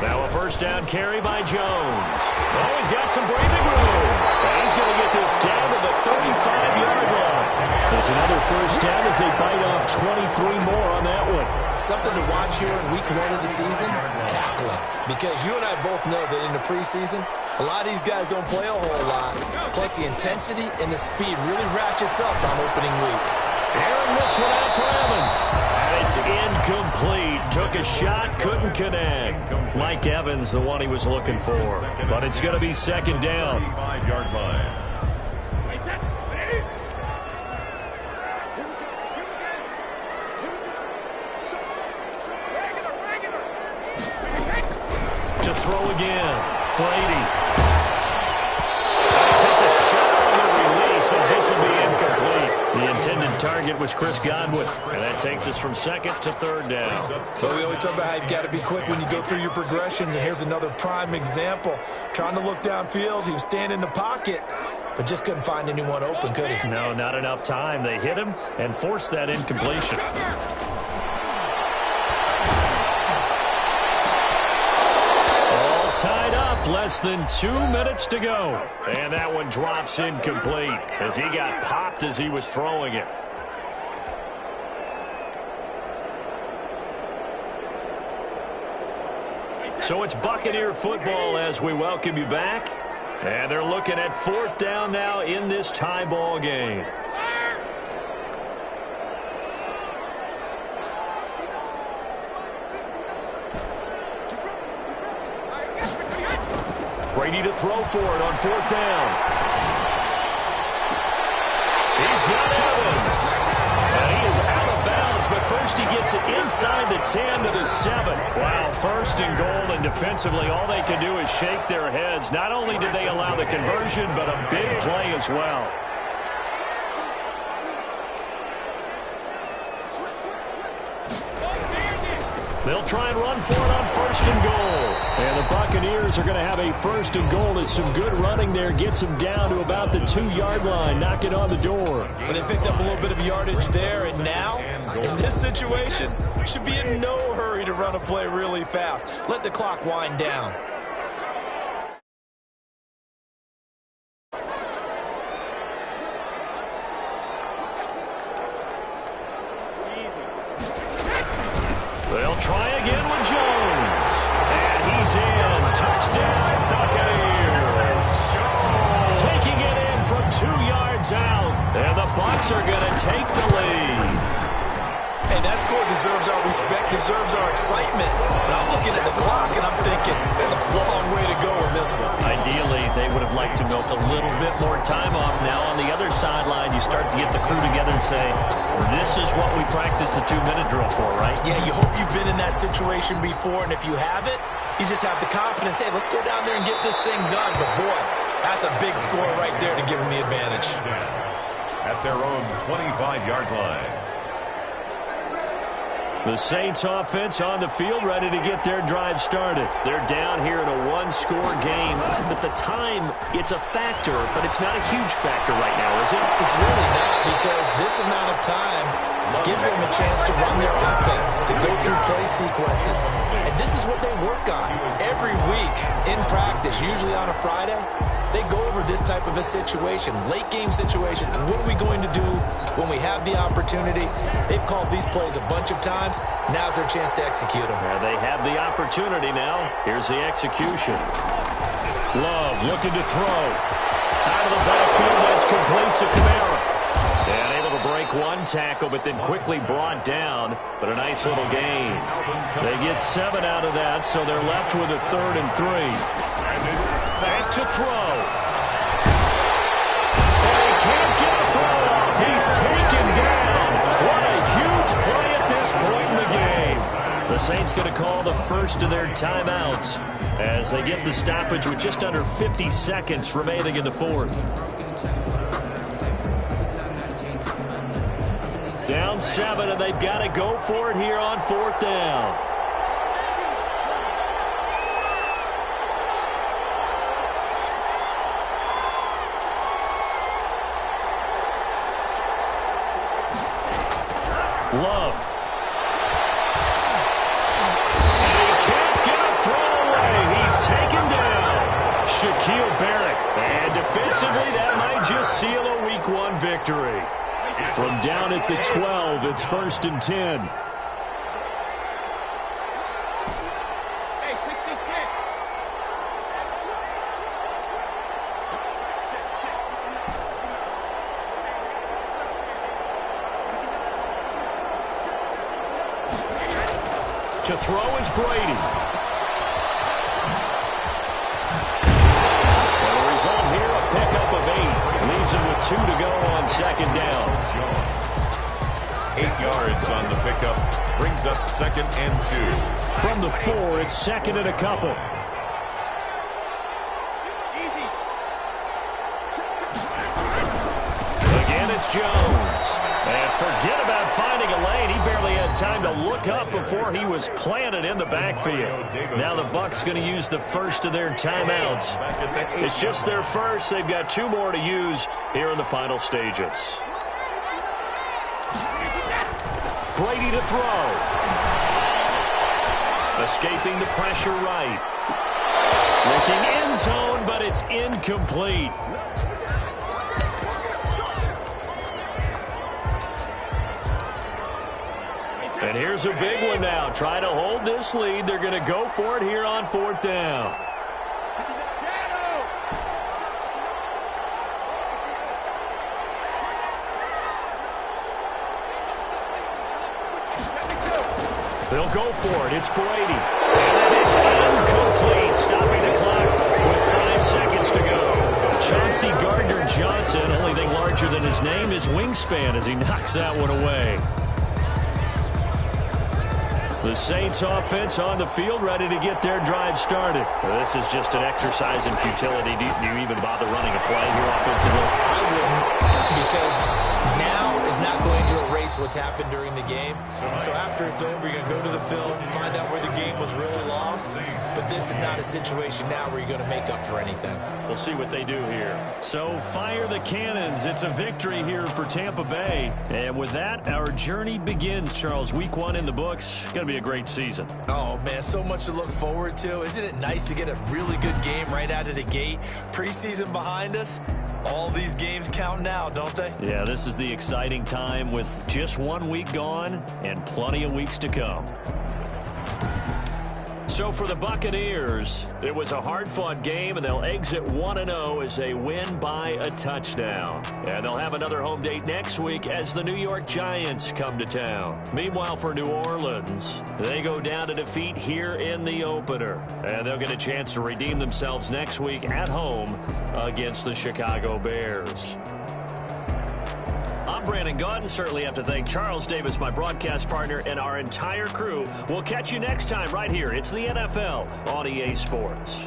Speaker 1: Now a first down carry by Jones. Oh, he's got some breathing room. And he's going to get this down to the 35-yard line.
Speaker 4: That's another first down as they bite off 23 more on that one.
Speaker 3: Something to watch here in week 1 of the season, tackling. Because you and I both know that in the preseason, a lot of these guys don't play a whole lot. Plus, the intensity and the speed really ratchets up on opening week.
Speaker 1: Airing this one out for Evans. And it's incomplete. Took a shot, couldn't connect. Mike Evans, the one he was looking for. But it's going to be second down.
Speaker 2: 5-yard line.
Speaker 1: To throw again. Brady. Takes a shot on the release as this will be incomplete. The intended target was Chris Godwin. And that takes us from second to third down.
Speaker 3: But we always talk about how you've got to be quick when you go through your progressions. And here's another prime example. Trying to look downfield. He was standing in the pocket, but just couldn't find anyone open, could he?
Speaker 1: No, not enough time. They hit him and forced that incompletion. Tied up, less than 2 minutes to go. And that one drops incomplete as he got popped as he was throwing it. So it's Buccaneer football as we welcome you back. And they're looking at fourth down now in this tie ball game. Brady to throw for it on fourth down. He's got Evans. And he is out of bounds, but first he gets it inside the 10 to the 7. Wow, first and goal, and defensively all they can do is shake their heads. Not only did they allow the conversion, but a big play as well. They'll try and run for it on first and goal.
Speaker 4: And the Buccaneers are going to have a first and goal as some good running there gets them down to about the 2-yard line, knocking on the door.
Speaker 3: But they picked up a little bit of yardage there, and now, in this situation, should be in no hurry to run a play really fast. Let the clock wind down.
Speaker 1: They'll try again with Jones. And he's in. Touchdown, Buccaneers. Taking it in from 2 yards out. And the Bucs are going to take the lead.
Speaker 3: Hey, that score deserves our respect, deserves our excitement. But I'm looking at the clock, and I'm thinking there's a long way to go in this one.
Speaker 1: Ideally, they would have liked to milk a little bit more time off. Now on the other sideline, you start to get the crew together and say, this is what we practiced the 2-minute drill for, right?
Speaker 3: Yeah, you hope you've been in that situation before, and if you haven't, you just have the confidence, hey, let's go down there and get this thing done. But, boy, that's a big score right there to give them the advantage.
Speaker 2: At their own 25-yard line.
Speaker 1: The Saints offense on the field ready to get their drive started. They're down here in a one-score game. But the time, it's a factor, but it's not a huge factor right now, is it?
Speaker 3: It's really not, because this amount of time gives them a chance to run their offense, to go through play sequences. And this is what they work on every week in practice, usually on a Friday. They go over this type of a situation, late game situation. What are we going to do when we have the opportunity? They've called these plays a bunch of times. Now's their chance to execute them.
Speaker 1: Yeah, they have the opportunity now. Here's the execution. Love looking to throw. Out of the backfield, that's complete to Kamara. And able to break one tackle, but then quickly brought down. But a nice little gain. They get 7 out of that, so they're left with a 3rd and 3. Back to throw. And he can't get a throw off. He's taken down. What a huge play at this point in the game. The Saints going to call the first of their timeouts as they get the stoppage with just under 50 seconds remaining in the fourth. Down 7, and they've got to go for it here on 4th down. Love. And he can't get a throwaway. He's taken down. Shaquille Barrett. And defensively, that might just seal a Week 1 victory. From down at the 12, it's 1st and 10. To throw is Brady. And the result here, a pickup of 8. Leaves him with 2 to go on 2nd down.
Speaker 2: 8 yards on the pickup. Brings up 2nd and 2.
Speaker 1: From the 4, it's 2nd and a couple. Again, it's Jones. And forget about finding a lane. He barely had time to look up before he was planted in the backfield. Now the Bucs going to use the first of their timeouts. It's just their first. They've got 2 more to use here in the final stages. Brady to throw. Escaping the pressure right. Looking end zone, but it's incomplete. And here's a big one now. Trying to hold this lead. They're going to go for it here on 4th down. They'll go for it. It's Brady. And it is incomplete. Stopping the clock with 5 seconds to go. Chauncey Gardner-Johnson, only thing larger than his name is wingspan as he knocks that one away. The Saints offense on the field ready to get their drive started. Well, this is just an exercise in futility. Do you even bother running a play here offensively?
Speaker 3: I wouldn't, because now is not going to erase what's happened during the game. So after it's over, you're going to go to the film, find out where the game was really lost. But this is not a situation now where you're going to make up for anything.
Speaker 1: We'll see what they do here. So fire the cannons. It's a victory here for Tampa Bay. And with that, our journey begins, Charles. Week 1 in the books. Going to be a great season.
Speaker 3: Oh, man, so much to look forward to. Isn't it nice to get a really good game right out of the gate? Preseason behind us. All these games count now, don't they?
Speaker 1: Yeah, this is the exciting time with just 1 week gone and plenty of weeks to come. So for the Buccaneers, it was a hard-fought game, and they'll exit 1-0 as they win by a touchdown. And they'll have another home date next week as the New York Giants come to town. Meanwhile, for New Orleans, they go down to defeat here in the opener. And they'll get a chance to redeem themselves next week at home against the Chicago Bears. I'm Brandon Gaudin. Certainly have to thank Charles Davis, my broadcast partner, and our entire crew. We'll catch you next time right here. It's the NFL on EA Sports.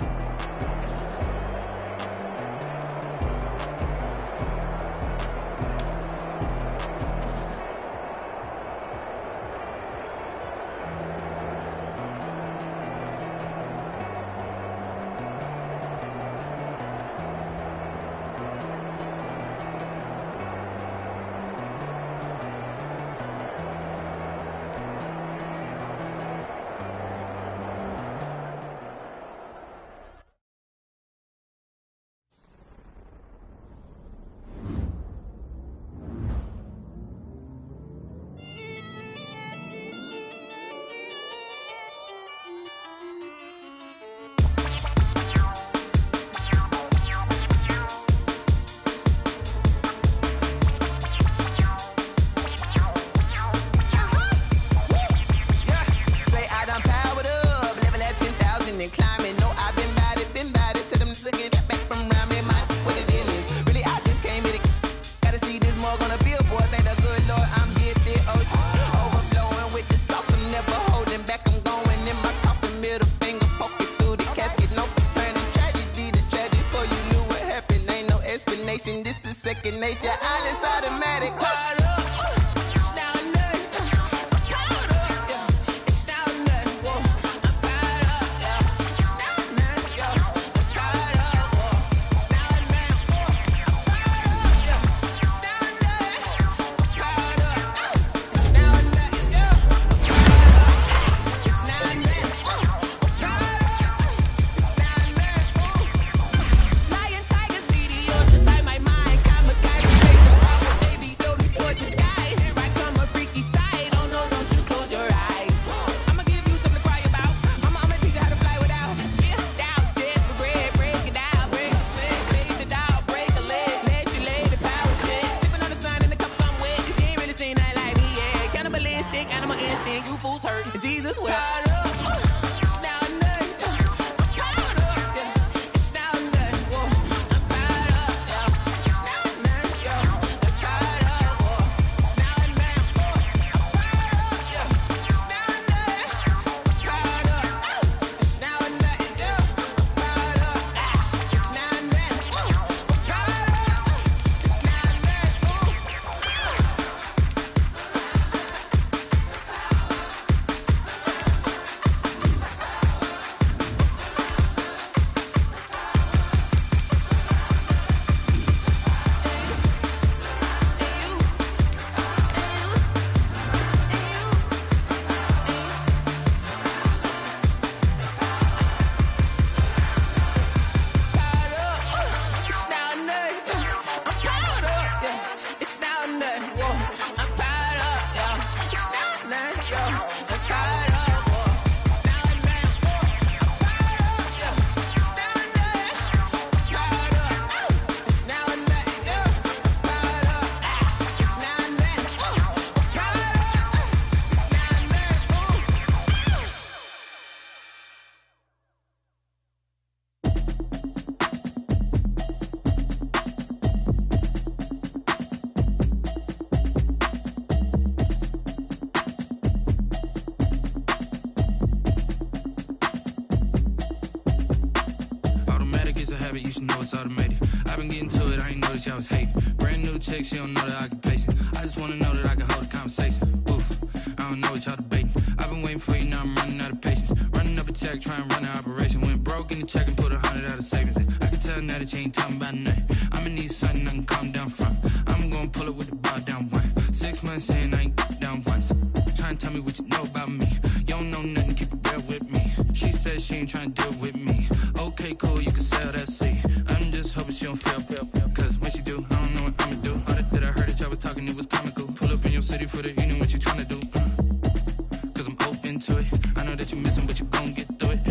Speaker 5: This is second nature, all is automatic. Jesus will.
Speaker 6: You should know it's automated. I've been getting to it, I ain't noticed y'all was hating. Brand new chick, she don't know the occupation. I just wanna know that I can hold a conversation. Oof, I don't know what y'all debating. I've been waiting for you, now I'm running out of patience. Running up a check, trying to run an operation. Went broke in the check and put 100 out of savings in. I can tell now that you ain't talking about nothing. I'ma need something I can calm down from. I'm gonna pull it with the bow down one. 6 months in, I ain't down once. Trying to tell me what you know about me. You don't know nothing, keep it real with me. She said she ain't trying to deal with me. Okay, cool, you can sell that seed. I'm just hoping she don't fail. Cause when she do, I don't know what I'ma do. All that I heard that y'all was talking, it was comical. Pull up in your city for the evening, what you trying to do? Cause I'm open to it. I know that you missing, but you gon' get through it.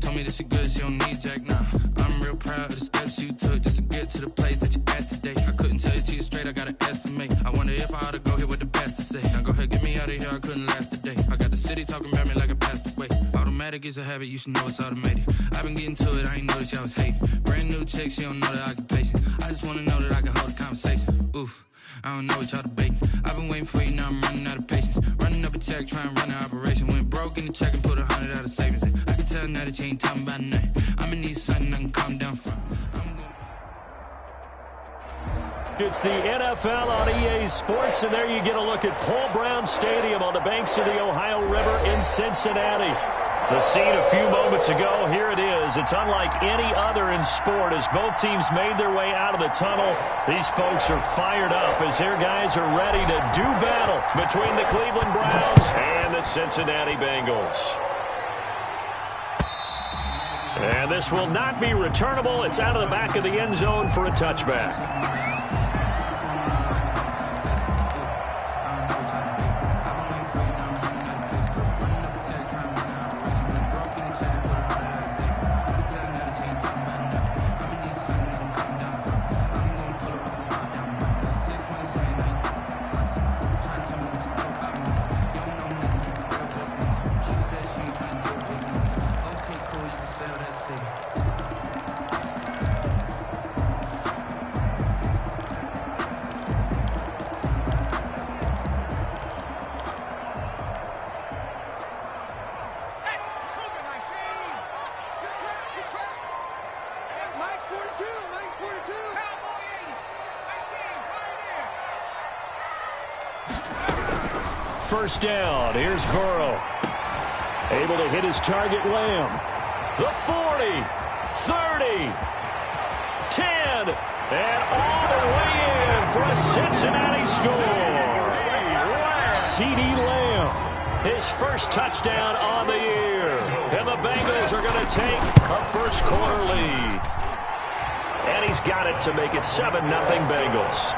Speaker 6: told me that she good, she don't need Jack now. I'm real proud of the steps you took just to get to the place that you at today. I couldn't tell you to you straight, I gotta estimate. I wonder if I ought to go here with the best to say. Now go ahead, get me out of here, I couldn't last a day. I got the city talking about me like I passed away. Automatic is a habit, you should know it's automated. I've been getting to it, I ain't noticed y'all was hating. Brand new chick, she don't know the occupation. I just wanna know that I can hold a conversation. Oof, I don't know what y'all debating. I've been waiting for you, now I'm running out of patience. Running up a check, trying to run an operation. Went broke in the check and put 100 out of savings in. I can tell now that you ain't talking about nothing. I'm in need something I can calm down from.
Speaker 1: It's the NFL on EA Sports, and there you get a look at Paul Brown Stadium on the banks of the Ohio River in Cincinnati. The scene a few moments ago, here it is. It's unlike any other in sport as both teams made their way out of the tunnel. These folks are fired up as their guys are ready to do battle between the Cleveland Browns and the Cincinnati Bengals. And this will not be returnable. It's out of the back of the end zone for a touchback. First down. Here's Burrow. Able to hit his target, Lamb. The 40, 30, 10, and all the way in for a Cincinnati score. CeeDee Lamb, his first touchdown on the year. And the Bengals are going to take a first quarter lead. And he's got it to make it 7-0 Bengals.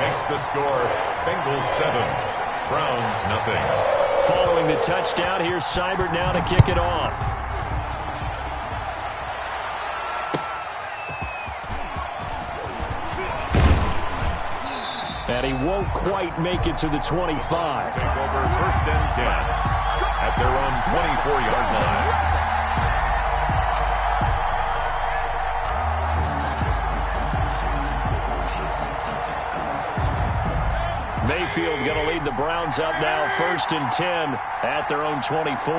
Speaker 2: Makes the score Bengals 7. Browns nothing.
Speaker 1: Following the touchdown, here's Seibert now to kick it off. And he won't quite make it to the 25.
Speaker 2: Take over first and 10 at their own 24-yard line.
Speaker 1: Mayfield going to lead the Browns up now, first and 10 at their own 24.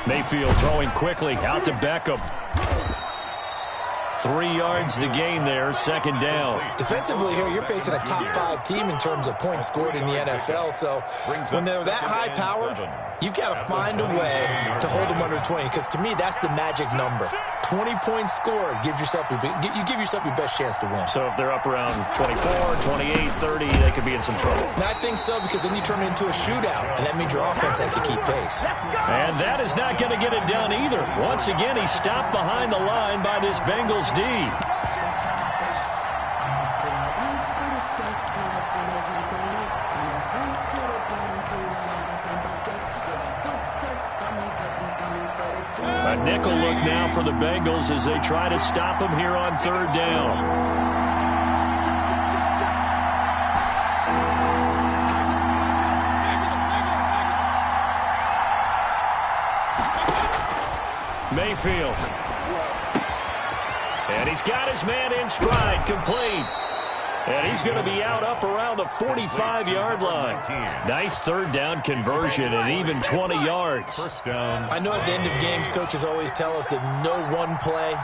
Speaker 1: Mayfield throwing quickly out to Beckham. 3 yards the gain there, second down.
Speaker 3: Defensively here, you're facing a top 5 team in terms of points scored in the NFL. So when they're that high-powered, you've got to find a way to hold them under 20. Because to me, that's the magic number. 20 points scored gives yourself you give yourself your best chance to win.
Speaker 1: So if they're up around 24, 28, 30, they could be in some trouble.
Speaker 3: And I think so, because then you turn it into a shootout, and that means your offense has to keep pace.
Speaker 1: And that is not going to get it done either. Once again, he's stopped behind the line by this Bengals D. A nickel look now for the Bengals as they try to stop him here on third down. Mayfield. And he's got his man in stride, complete. And he's going to be out up around the 45-yard line. Nice third down conversion and even 20 yards.
Speaker 2: First down.
Speaker 3: I know at the end of games, coaches always tell us that no one play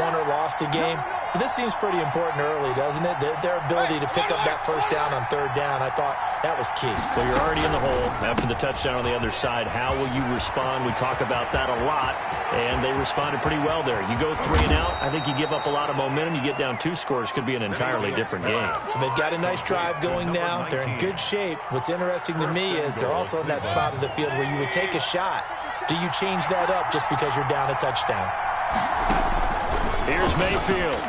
Speaker 3: won or lost a game. But this seems pretty important early, doesn't it? Their ability to pick up that first down on third down, I thought that was key.
Speaker 1: Well, you're already in the hole after the touchdown on the other side. How will you respond? We talk about that a lot, and they responded pretty well there. You go 3 and out, I think you give up a lot of momentum. You get down 2 scores, could be an entirely different game.
Speaker 3: So they've got a nice drive going now. They're in good shape. What's interesting to me is they're also in that spot of the field where you would take a shot. Do you change that up just because you're down a touchdown?
Speaker 1: Here's Mayfield.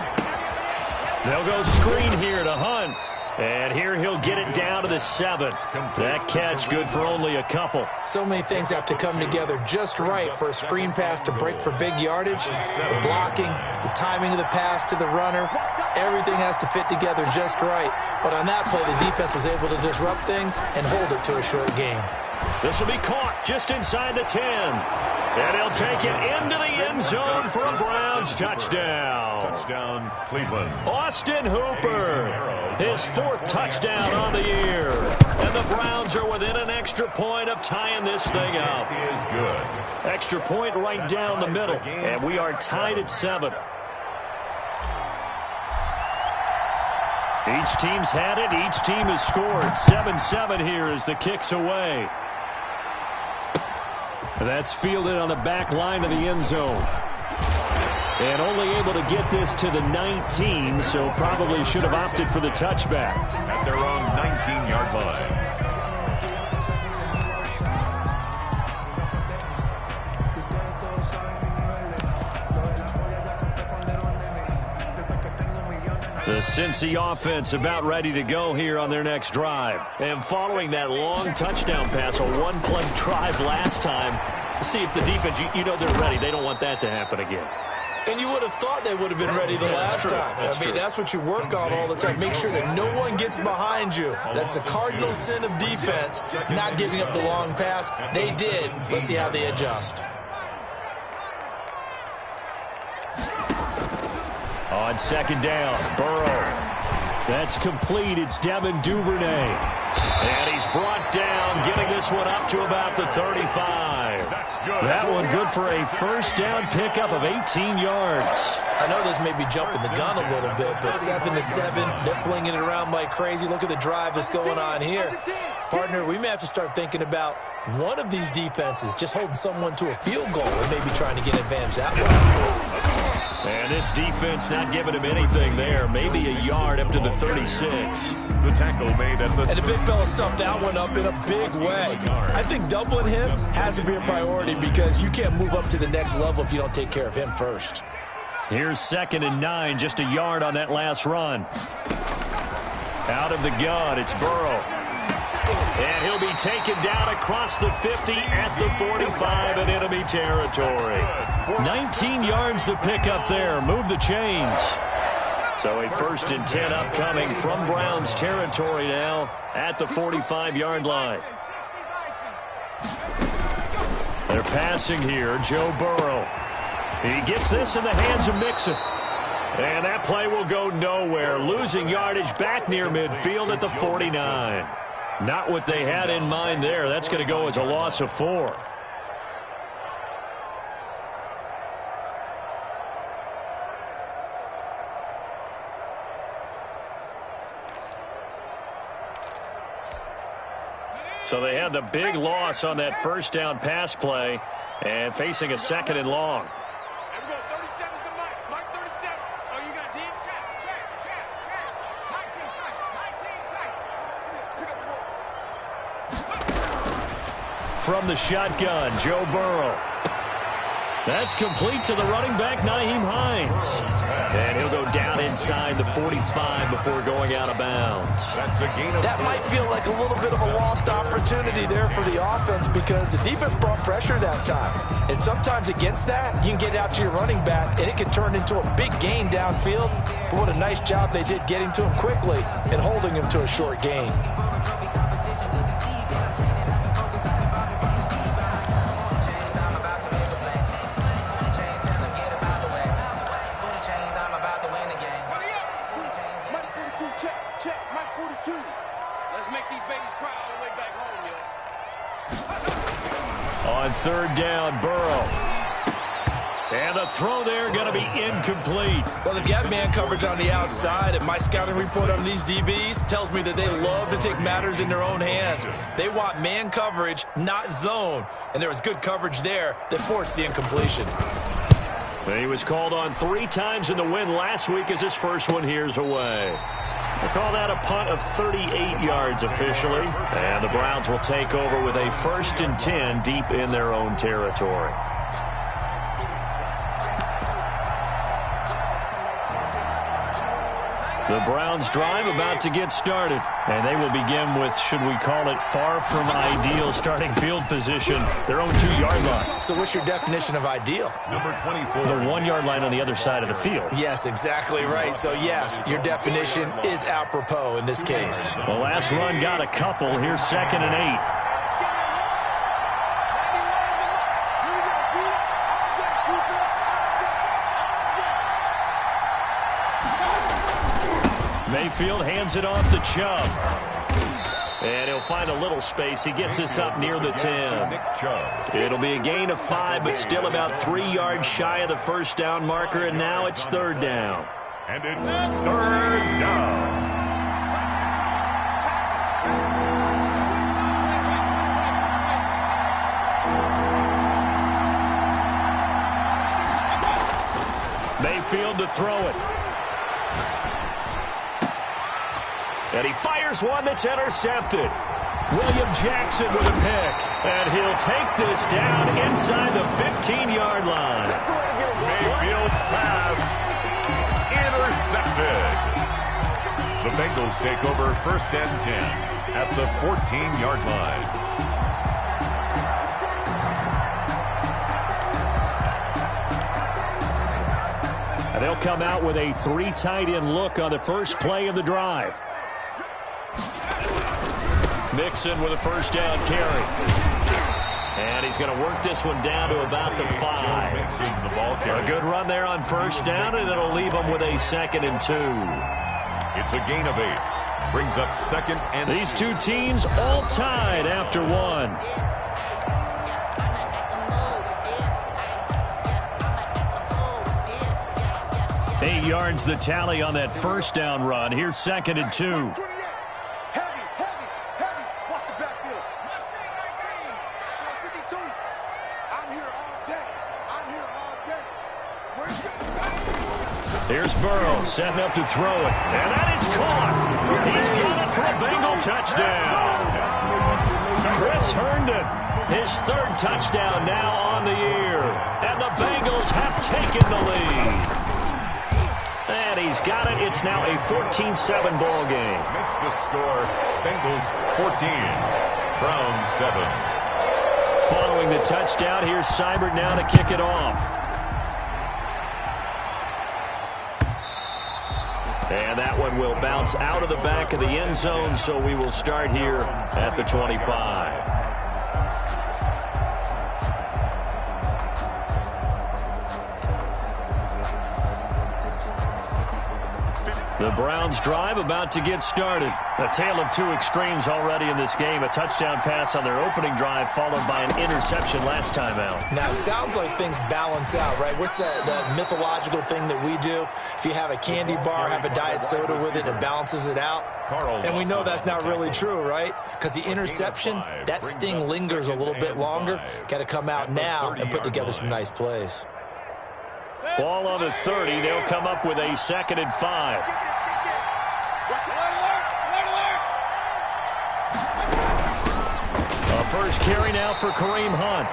Speaker 1: They'll go screen here to Hunt. And here he'll get it down to the 7. That catch good for only a couple.
Speaker 3: So many things have to come together just right for a screen pass to break for big yardage. The blocking, the timing of the pass to the runner, everything has to fit together just right. But on that play, the defense was able to disrupt things and hold it to a short game.
Speaker 1: This will be caught just inside the 10. And he'll take it into the end zone for a Browns touchdown.
Speaker 2: Touchdown, Cleveland.
Speaker 1: Austin Hooper, his 4th touchdown on the year. And the Browns are within an extra point of tying this thing up.
Speaker 2: He is good.
Speaker 1: Extra point right down the middle. And we are tied at 7. Each team's had it. Each team has scored. 7-7 here as the kick's away. That's fielded on the back line of the end zone. And only able to get this to the 19, so probably should have opted for the touchback.
Speaker 2: At their own 19-yard line.
Speaker 1: The Cincy offense about ready to go here on their next drive. And following that long touchdown pass, a one-play drive last time, see if the defense, you know they're ready. They don't want that to happen again.
Speaker 3: And you would have thought they would have been ready the last time. That's what you work on all the time. Make sure that no one gets behind you. That's the cardinal sin of defense, not giving up the long pass. They did. Let's see how they adjust.
Speaker 1: On second down, Burrow. That's complete. It's Devin Duvernay. And he's brought down, getting this one up to about the 35.
Speaker 2: That's good.
Speaker 1: That one good for a first down pickup of 18 yards.
Speaker 3: I know this may be jumping the gun a little bit, but 7-7, they're flinging it around like crazy. Look at the drive that's going on here. Partner, we may have to start thinking about one of these defenses just holding someone to a field goal and maybe trying to get advantage that way.
Speaker 1: And this defense not giving him anything there. Maybe a yard up to the 36.
Speaker 2: The tackle made at the...
Speaker 3: And the big fella stuffed that one up in a big way. I think doubling him has to be a priority because you can't move up to the next level if you don't take care of him first.
Speaker 1: Here's 2nd and 9, just a yard on that last run. Out of the gun, it's Burrow. And he'll be taken down across the 50 at the 45 in enemy territory. 19 yards to pick up there. Move the chains. So a 1st and 10 upcoming from Browns territory now at the 45-yard line. They're passing here. Joe Burrow. He gets this in the hands of Mixon. And that play will go nowhere. Losing yardage back near midfield at the 49. Not what they had in mind there. That's going to go as a loss of 4. So they had the big loss on that first down pass play and facing a 2nd and long. From the shotgun, Joe Burrow. That's complete to the running back, Nyheim Hines. And he'll go down inside the 45 before going out of bounds.
Speaker 3: That might feel like a little bit of a lost opportunity there for the offense because the defense brought pressure that time. And sometimes against that, you can get out to your running back, and it can turn into a big gain downfield. But what a nice job they did getting to him quickly and holding him to a short gain.
Speaker 1: On 3rd down, Burrow. And the throw there going to be incomplete.
Speaker 3: Well, they've got man coverage on the outside, and my scouting report on these DBs tells me that they love to take matters in their own hands. They want man coverage, not zone. And there was good coverage there that forced the incompletion.
Speaker 1: He was called on 3 times in the win last week as his first one here's away. We'll call that a punt of 38 yards officially. And the Browns will take over with a 1st and 10 deep in their own territory.
Speaker 4: The Browns drive about to get started. And they will begin with, should we call it, far from ideal starting field position, their own 2-yard line.
Speaker 3: So what's your definition of ideal?
Speaker 2: Number 24.
Speaker 4: The 1-yard line on the other side of the field.
Speaker 3: Yes, exactly right. So, yes, your definition is apropos in this case.
Speaker 4: The last run got a couple. Here's 2nd and 8. Mayfield hands it off to Chubb. And he'll find a little space. He gets us up near the 10. It'll be a gain of 5, but still about 3 yards shy of the first down marker, and now it's 3rd down.
Speaker 2: And it's 3rd down.
Speaker 4: Mayfield to throw it. And he fires one that's intercepted. William Jackson with a pick. And he'll take this down inside the 15-yard line.
Speaker 2: Mayfield's pass intercepted. The Bengals take over 1st and 10 at the 14-yard line.
Speaker 4: And they'll come out with a 3 tight end look on the first play of the drive. Mixon with a first down carry. And he's going to work this one down to about the 5. A good run there on first down, and it'll leave him with a 2nd and 2.
Speaker 2: It's a gain of 8. Brings up 2nd and 2.
Speaker 4: These two teams all tied after 1. Eight yards the tally on that first down run. Here's 2nd and 2. Here's Burrow setting up to throw it. And that is caught. He's got it for a Bengal touchdown. Chris Herndon, his 3rd touchdown now on the year. And the Bengals have taken the lead. And he's got it. It's now a 14-7 ball game.
Speaker 2: Makes the score Bengals 14, Browns 7.
Speaker 4: Following the touchdown, here's Seibert now to kick it off. And that one will bounce out of the back of the end zone, so we will start here at the 25. The Browns drive about to get started. A tale of 2 extremes already in this game. A touchdown pass on their opening drive followed by an interception last time out.
Speaker 3: Now, it sounds like things balance out, right? What's that mythological thing that we do? If you have a candy bar, have a diet soda with it, it balances it out. And we know that's not really true, right? Because the interception, that sting lingers a little bit longer. Got to come out now and put together some nice plays.
Speaker 4: Ball on the 30. They'll come up with a 2nd and 5. A first carry now for Kareem Hunt.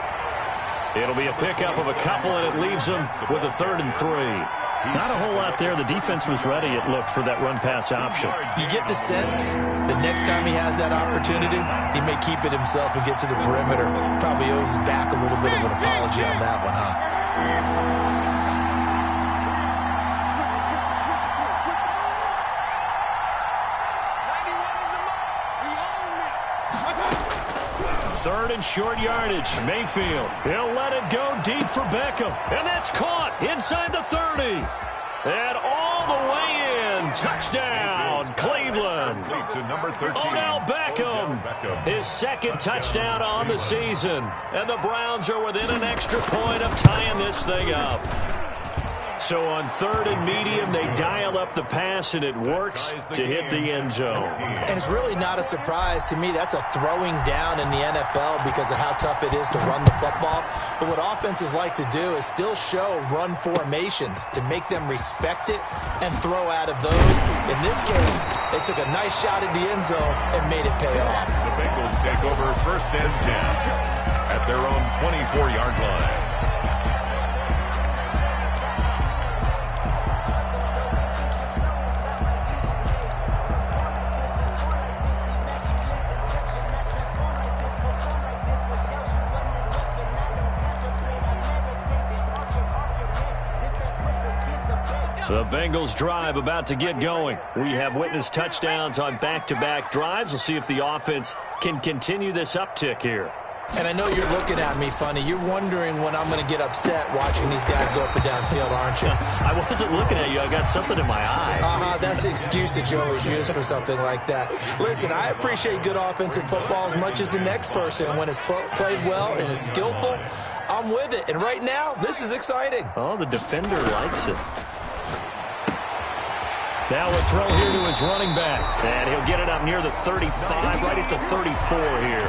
Speaker 4: It'll be a pickup of a couple, and it leaves him with a 3rd and 3. Not a whole lot there. The defense was ready, it looked, for that run-pass option.
Speaker 3: You get the sense that next time he has that opportunity, he may keep it himself and get to the perimeter. Probably owes his back a little bit of an apology on that one, huh?
Speaker 4: Third and short yardage. Mayfield. He'll let it go deep for Beckham. And that's caught inside the 30. And all the way in. Touchdown, Cleveland. Odell Beckham. His 2nd touchdown on the season. And the Browns are within an extra point of tying this thing up. So on 3rd and medium, they dial up the pass, and it works to hit the end zone.
Speaker 3: And it's really not a surprise to me. That's a throwing down in the NFL because of how tough it is to run the football. But what offenses like to do is still show run formations to make them respect it and throw out of those. In this case, they took a nice shot at the end zone and made it pay off.
Speaker 2: The Bengals take over 1st and 10 at their own 24-yard line.
Speaker 1: The Bengals drive about to get going. We have witnessed touchdowns on back-to-back drives. We'll see if the offense can continue this uptick here.
Speaker 3: And I know you're looking at me funny. You're wondering when I'm going to get upset watching these guys go up and down field, aren't you?
Speaker 1: I wasn't looking at you. I got something in my eye.
Speaker 3: That's the excuse that you always use for something like that. Listen, I appreciate good offensive football as much as the next person. When it's played well and is skillful, I'm with it. And right now, this is exciting.
Speaker 1: Oh, the defender likes it. Now a throw here to his running back. And he'll get it up near the 35, right at the 34 here.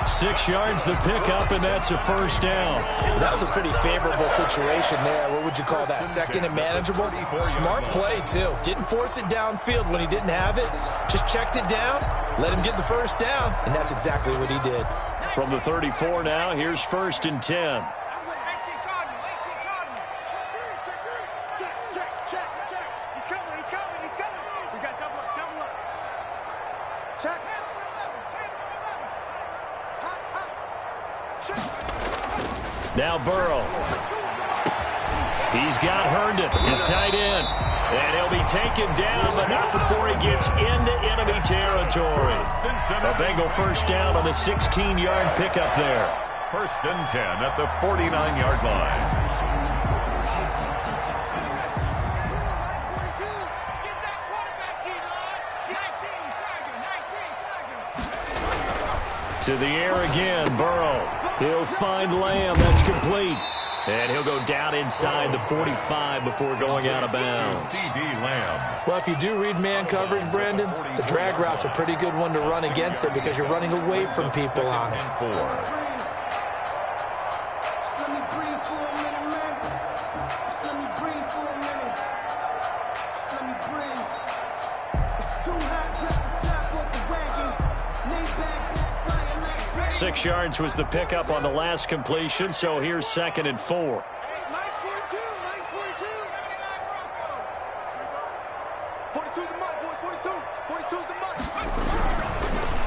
Speaker 1: 6 yards the pickup, and that's a first down.
Speaker 3: That was a pretty favorable situation there. What would you call that? Second and manageable? Smart play, too. Didn't force it downfield when he didn't have it. Just checked it down, let him get the first down, and that's exactly what he did.
Speaker 1: From the 34 now, here's 1st and 10. Now Burrow. He's got Herndon, his tight end. And he'll be taken down, but not before he gets into enemy territory. A Bengal first down on the 16-yard pickup there.
Speaker 2: 1st and 10 at the 49-yard line.
Speaker 1: To the air again, Burrow. He'll find Lamb. That's complete. And he'll go down inside the 45 before going out of bounds.
Speaker 2: CD Lamb.
Speaker 3: Well, if you do read man coverage, Brandon, the drag route's a pretty good one to run against it because you're running away from people on it.
Speaker 1: Six yards was the pickup on the last completion, so here's 2nd and 4.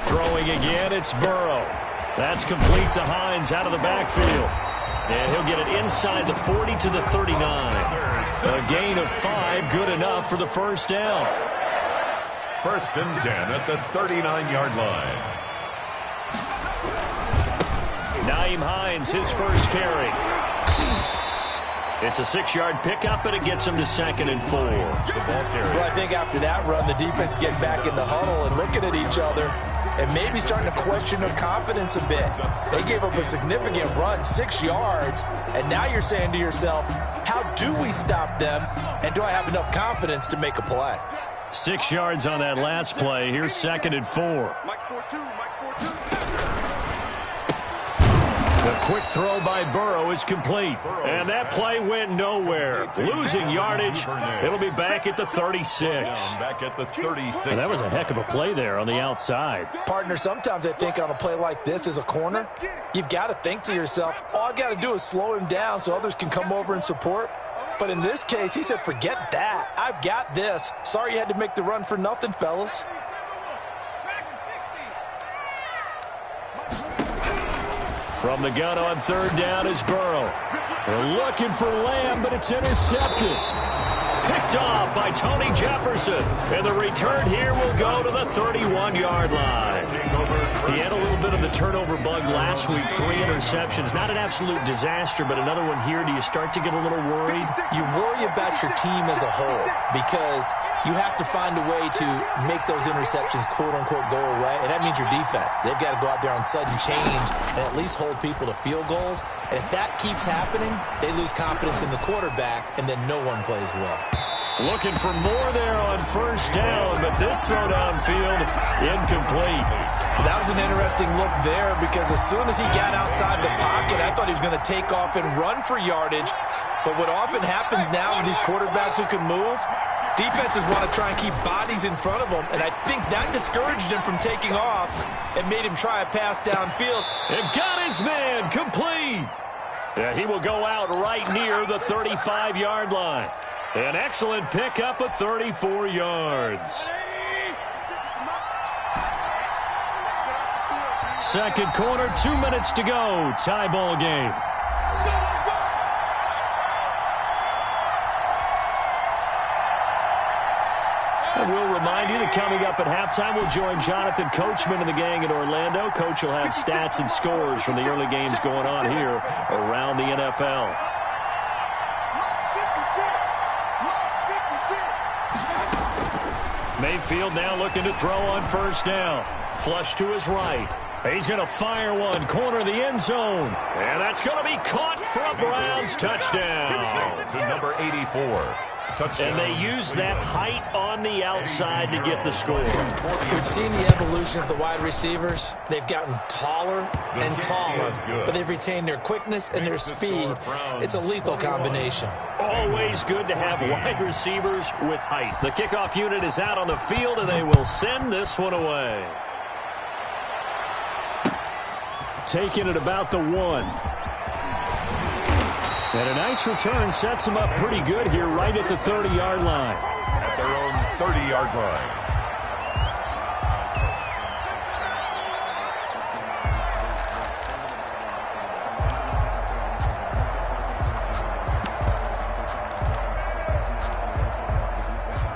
Speaker 1: Throwing again, it's Burrow. That's complete to Hines out of the backfield. And he'll get it inside the 40 to the 39. A gain of 5, good enough for the first down.
Speaker 2: 1st and 10 at the 39-yard line.
Speaker 1: Nyheim Hines, his first carry. It's a 6-yard pickup, and it gets him to 2nd and 4.
Speaker 3: Well, I think after that run, the defense get back in the huddle and looking at each other and maybe starting to question their confidence a bit. They gave up a significant run, 6 yards, and now you're saying to yourself, how do we stop them, and do I have enough confidence to make a play?
Speaker 1: 6 yards on that last play. Here's 2nd and 4. The quick throw by Burrow is complete. And that play went nowhere. Losing yardage. It'll be back at the 36.
Speaker 2: Back at the 36.
Speaker 1: And that was a heck of a play there on the outside.
Speaker 3: Partner, sometimes I think on a play like this as a corner, you've got to think to yourself, all I got to do is slow him down so others can come over and support. But in this case, he said, forget that. I've got this. Sorry you had to make the run for nothing, fellas.
Speaker 1: From the gun on 3rd down is Burrow. They're looking for Lamb, but it's intercepted. Picked off by Tony Jefferson. And the return here will go to the 31-yard line. He had a little bit of the turnover bug last week. 3 interceptions. Not an absolute disaster, but another one here. Do you start to get a little worried?
Speaker 3: You worry about your team as a whole because you have to find a way to make those interceptions, quote-unquote, go away, and that means your defense. They've got to go out there on sudden change and at least hold people to field goals. And if that keeps happening, they lose confidence in the quarterback, and then no one plays well.
Speaker 1: Looking for more there on 1st down, but this throw downfield incomplete.
Speaker 3: That was an interesting look there because as soon as he got outside the pocket, I thought he was going to take off and run for yardage. But what often happens now with these quarterbacks who can move, defenses want to try and keep bodies in front of them, and I think that discouraged him from taking off and made him try a pass downfield.
Speaker 1: And got his man complete. Yeah, he will go out right near the 35-yard line. An excellent pickup of 34 yards. Second quarter, 2 minutes to go. Tie ball game. remind you that coming up at halftime, we'll join Jonathan Coachman and the gang in Orlando. Coach will have stats and scores from the early games going on here around the NFL. Mayfield now looking to throw on first down. Flush to his right. He's going to fire one, corner of the end zone. And that's going to be caught for a Browns touchdown.
Speaker 2: To number 84. Touchdown.
Speaker 1: And they use that height on the outside to get the score.
Speaker 3: We've seen the evolution of the wide receivers. They've gotten taller and taller, but they've retained their quickness and their speed. It's a lethal combination.
Speaker 1: Always good to have wide receivers with height. The kickoff unit is out on the field, and they will send this one away. Taking it about the 1. And a nice return sets them up pretty good here right at the 30-yard line.
Speaker 2: At their own 30-yard line.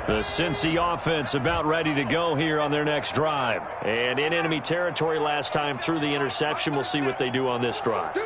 Speaker 1: The Cincy offense about ready to go here on their next drive. And in enemy territory last time through the interception. We'll see what they do on this drive.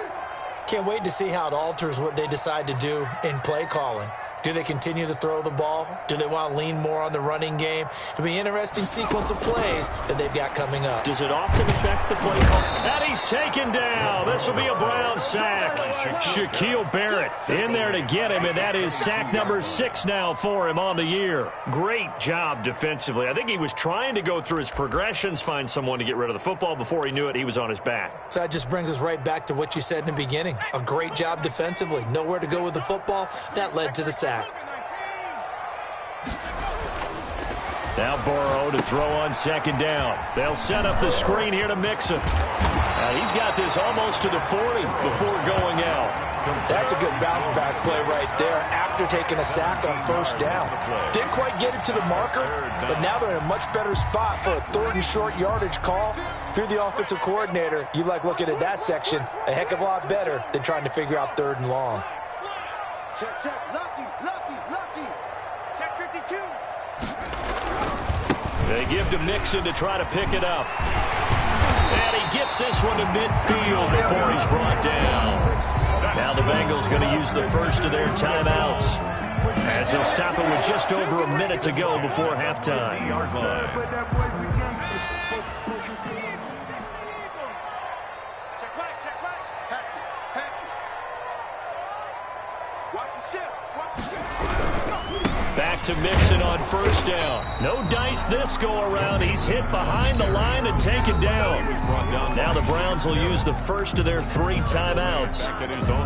Speaker 3: Can't wait to see how it alters what they decide to do in play calling. Do they continue to throw the ball? Do they want to lean more on the running game? It'll be an interesting sequence of plays that they've got coming up.
Speaker 1: Does it often affect the play call? And he's taken down. This will be a Brown sack. Shaquille Barrett in there to get him, and that is sack number 6 now for him on the year. Great job defensively. I think he was trying to go through his progressions, find someone to get rid of the football. Before he knew it, he was on his back.
Speaker 3: So that just brings us right back to what you said in the beginning. A great job defensively. Nowhere to go with the football. That led to the sack.
Speaker 1: Now Burrow to throw on second down. They'll set up the screen here to Mixon. He's got this almost to the 40 before going out.
Speaker 3: That's a good bounce back play right there after taking a sack on first down. Didn't quite get it to the marker, but now they're in a much better spot for a 3rd and short yardage call. If you're the offensive coordinator, you like looking at that section a heck of a lot better than trying to figure out 3rd and long.
Speaker 7: Check, check, lucky. Check 52.
Speaker 1: They give to Mixon to try to pick it up. And he gets this one to midfield before he's brought down. Now the Bengals going to use the first of their timeouts as they'll stop it with just over a minute to go before halftime. Back to Mixon on first down. No dice this go-around. He's hit behind the line and taken down. Now the Browns will use the first of their 3 timeouts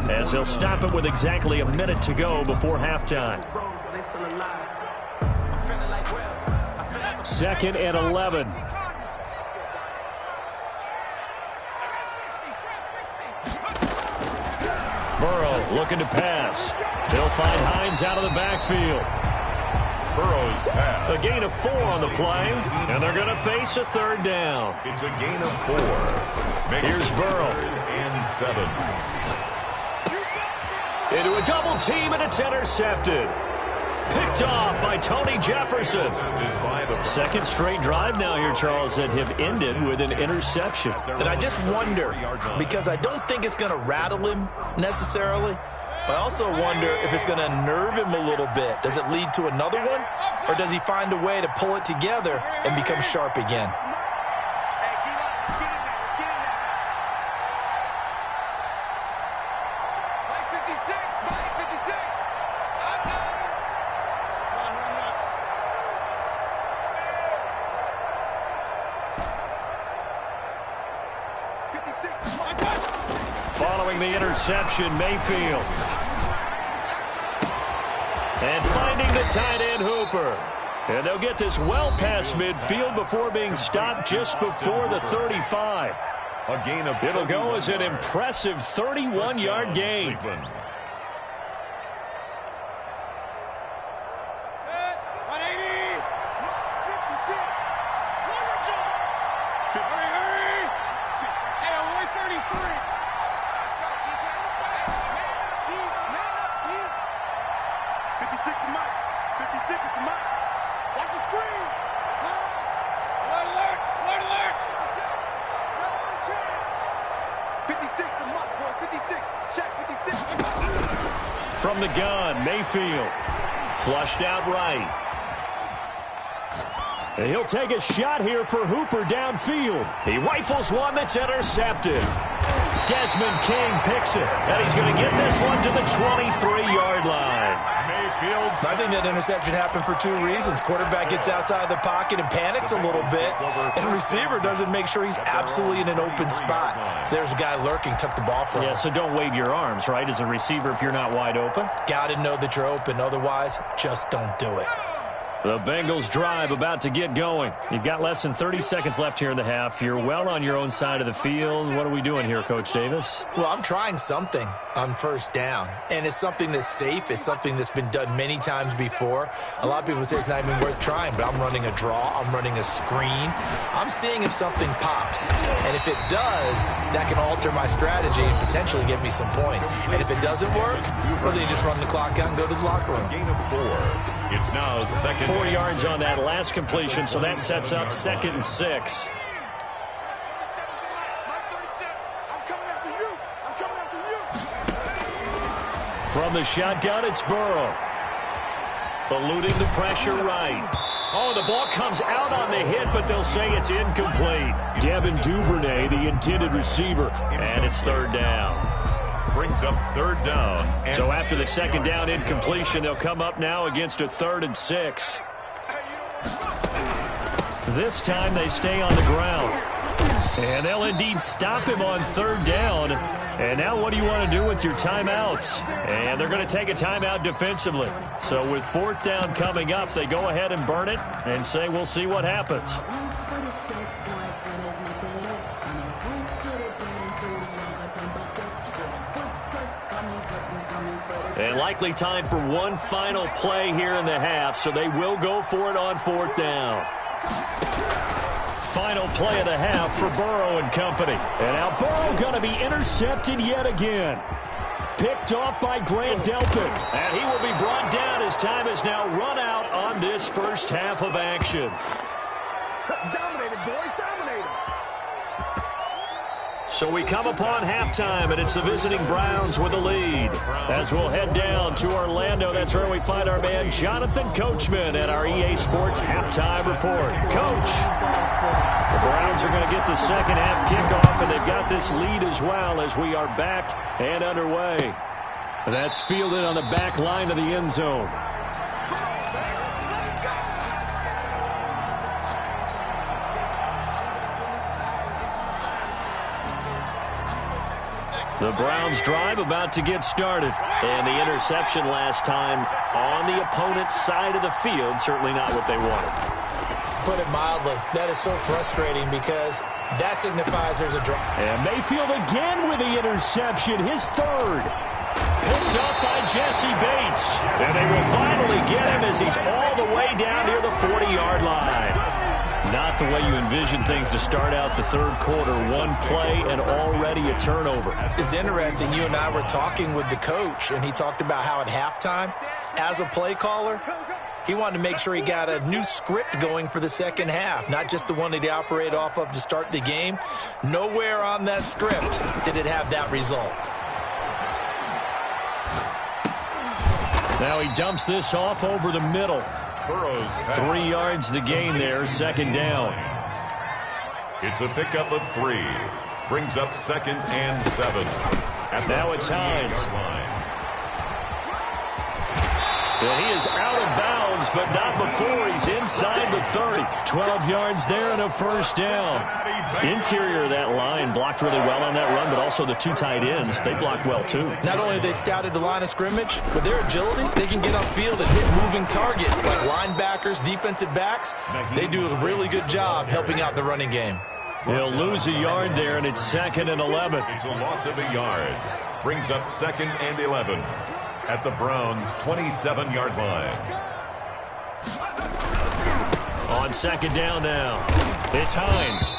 Speaker 1: as they'll stop it with exactly a minute to go before halftime. 2nd and 11. Burrow looking to pass. They'll find Hines out of the backfield.
Speaker 2: Burrow's pass.
Speaker 1: A gain of 4 on the play, and they're going to face a 3rd down.
Speaker 2: It's a gain of 4.
Speaker 1: Here's Burrow.
Speaker 2: And 7.
Speaker 1: Into a double team, and it's intercepted. Picked off by Tony Jefferson. 2nd straight drive now here, Charles, that have ended with an interception.
Speaker 3: And I just wonder, because I don't think it's going to rattle him necessarily, but I also wonder if it's going to nerve him a little bit. Does it lead to another one, or does he find a way to pull it together and become sharp again?
Speaker 1: Following the interception, Mayfield. And finding the tight end, Hooper. And they'll get this well past midfield before being stopped just before the 35.
Speaker 2: A gain of
Speaker 1: It'll go as an impressive 31-yard gain.
Speaker 7: Alert! Alert! Alert! 56, the muck, boys. 56. Check, 56.
Speaker 1: From the gun, Mayfield. Flushed out right. And he'll take a shot here for Hooper downfield. He rifles one that's intercepted. Desmond King picks it, and he's going to get this one to the 23-yard line.
Speaker 2: Mayfield.
Speaker 3: I think that interception happened for two reasons. Quarterback gets outside the pocket and panics a little bit, and receiver doesn't make sure he's absolutely in an open spot. So there's a guy lurking, took the ball from him.
Speaker 1: Yeah, so don't wave your arms, right, as a receiver if you're not wide open.
Speaker 3: Got to know that you're open. Otherwise, just don't do it.
Speaker 1: The Bengals drive about to get going. You've got less than 30 seconds left here in the half. You're well on your own side of the field. What are we doing here, Coach Davis?
Speaker 3: Well, I'm trying something on first down, and it's something that's safe. It's something that's been done many times before. A lot of people say it's not even worth trying, but I'm running a draw. I'm running a screen. I'm seeing if something pops, and if it does, that can alter my strategy and potentially get me some points. And if it doesn't work, well, then you just run the clock out and go to the locker room.
Speaker 2: Gain of 4. It's now second.
Speaker 1: 4 yards on that last completion, so that sets up 2nd and 6. From the shotgun, it's Burrow. Eluding the pressure right. Oh, the ball comes out on the hit, but they'll say it's incomplete. Devin Duvernay, the intended receiver, and it's 3rd down.
Speaker 2: Brings up 3rd down. And
Speaker 1: so after the 2nd down incompletion, they'll come up now against a 3rd and 6. This time they stay on the ground. And they'll indeed stop him on 3rd down. And now what do you want to do with your timeouts? And they're going to take a timeout defensively. So with 4th down coming up, they go ahead and burn it and say we'll see what happens. And likely time for one final play here in the half, so they will go for it on 4th down. Final play of the half for Burrow and company. And now Burrow going to be intercepted yet again. Picked off by Grant Delpit. And he will be brought down as time is now run out on this first half of action.
Speaker 7: Dominated, boys. Dominated.
Speaker 1: So we come upon halftime, and it's the visiting Browns with the lead. As we'll head down to Orlando, that's where we find our man Jonathan Coachman at our EA Sports Halftime Report. Coach, the Browns are going to get the second half kickoff, and they've got this lead as well as we are back and underway. That's fielded on the back line of the end zone. The Browns drive about to get started. And the interception last time on the opponent's side of the field, certainly not what they wanted.
Speaker 3: Put it mildly, that is so frustrating because that signifies there's a drop.
Speaker 1: And Mayfield again with the interception, his 3rd. Picked up by Jesse Bates. And they will finally get him as he's all the way down near the 40-yard line. Not the way you envision things to start out the 3rd quarter. One play and already a turnover.
Speaker 3: It's interesting. You and I were talking with the coach, and he talked about how at halftime, as a play caller, he wanted to make sure he got a new script going for the second half, not just the one that he operated off of to start the game. Nowhere on that script did it have that result.
Speaker 1: Now he dumps this off over the middle.
Speaker 2: Burrow's
Speaker 1: 3 yards the gain there, 2nd down.
Speaker 2: It's a pickup of 3. Brings up 2nd and 7.
Speaker 1: Now it's Hines. Well, he is out of bounds, but not before he's inside the 30. 12 yards there and a 1st down. Interior of that line blocked really well on that run, but also the 2 tight ends, they blocked well too.
Speaker 3: Not only have they scouted the line of scrimmage, but their agility, they can get upfield and hit moving targets like linebackers, defensive backs. They do a really good job helping out the running game.
Speaker 1: They'll lose a yard there, and it's 2nd and 11.
Speaker 2: It's a loss of a yard. Brings up 2nd and 11 at the Browns' 27-yard line.
Speaker 1: On 2nd down now, it's Hines.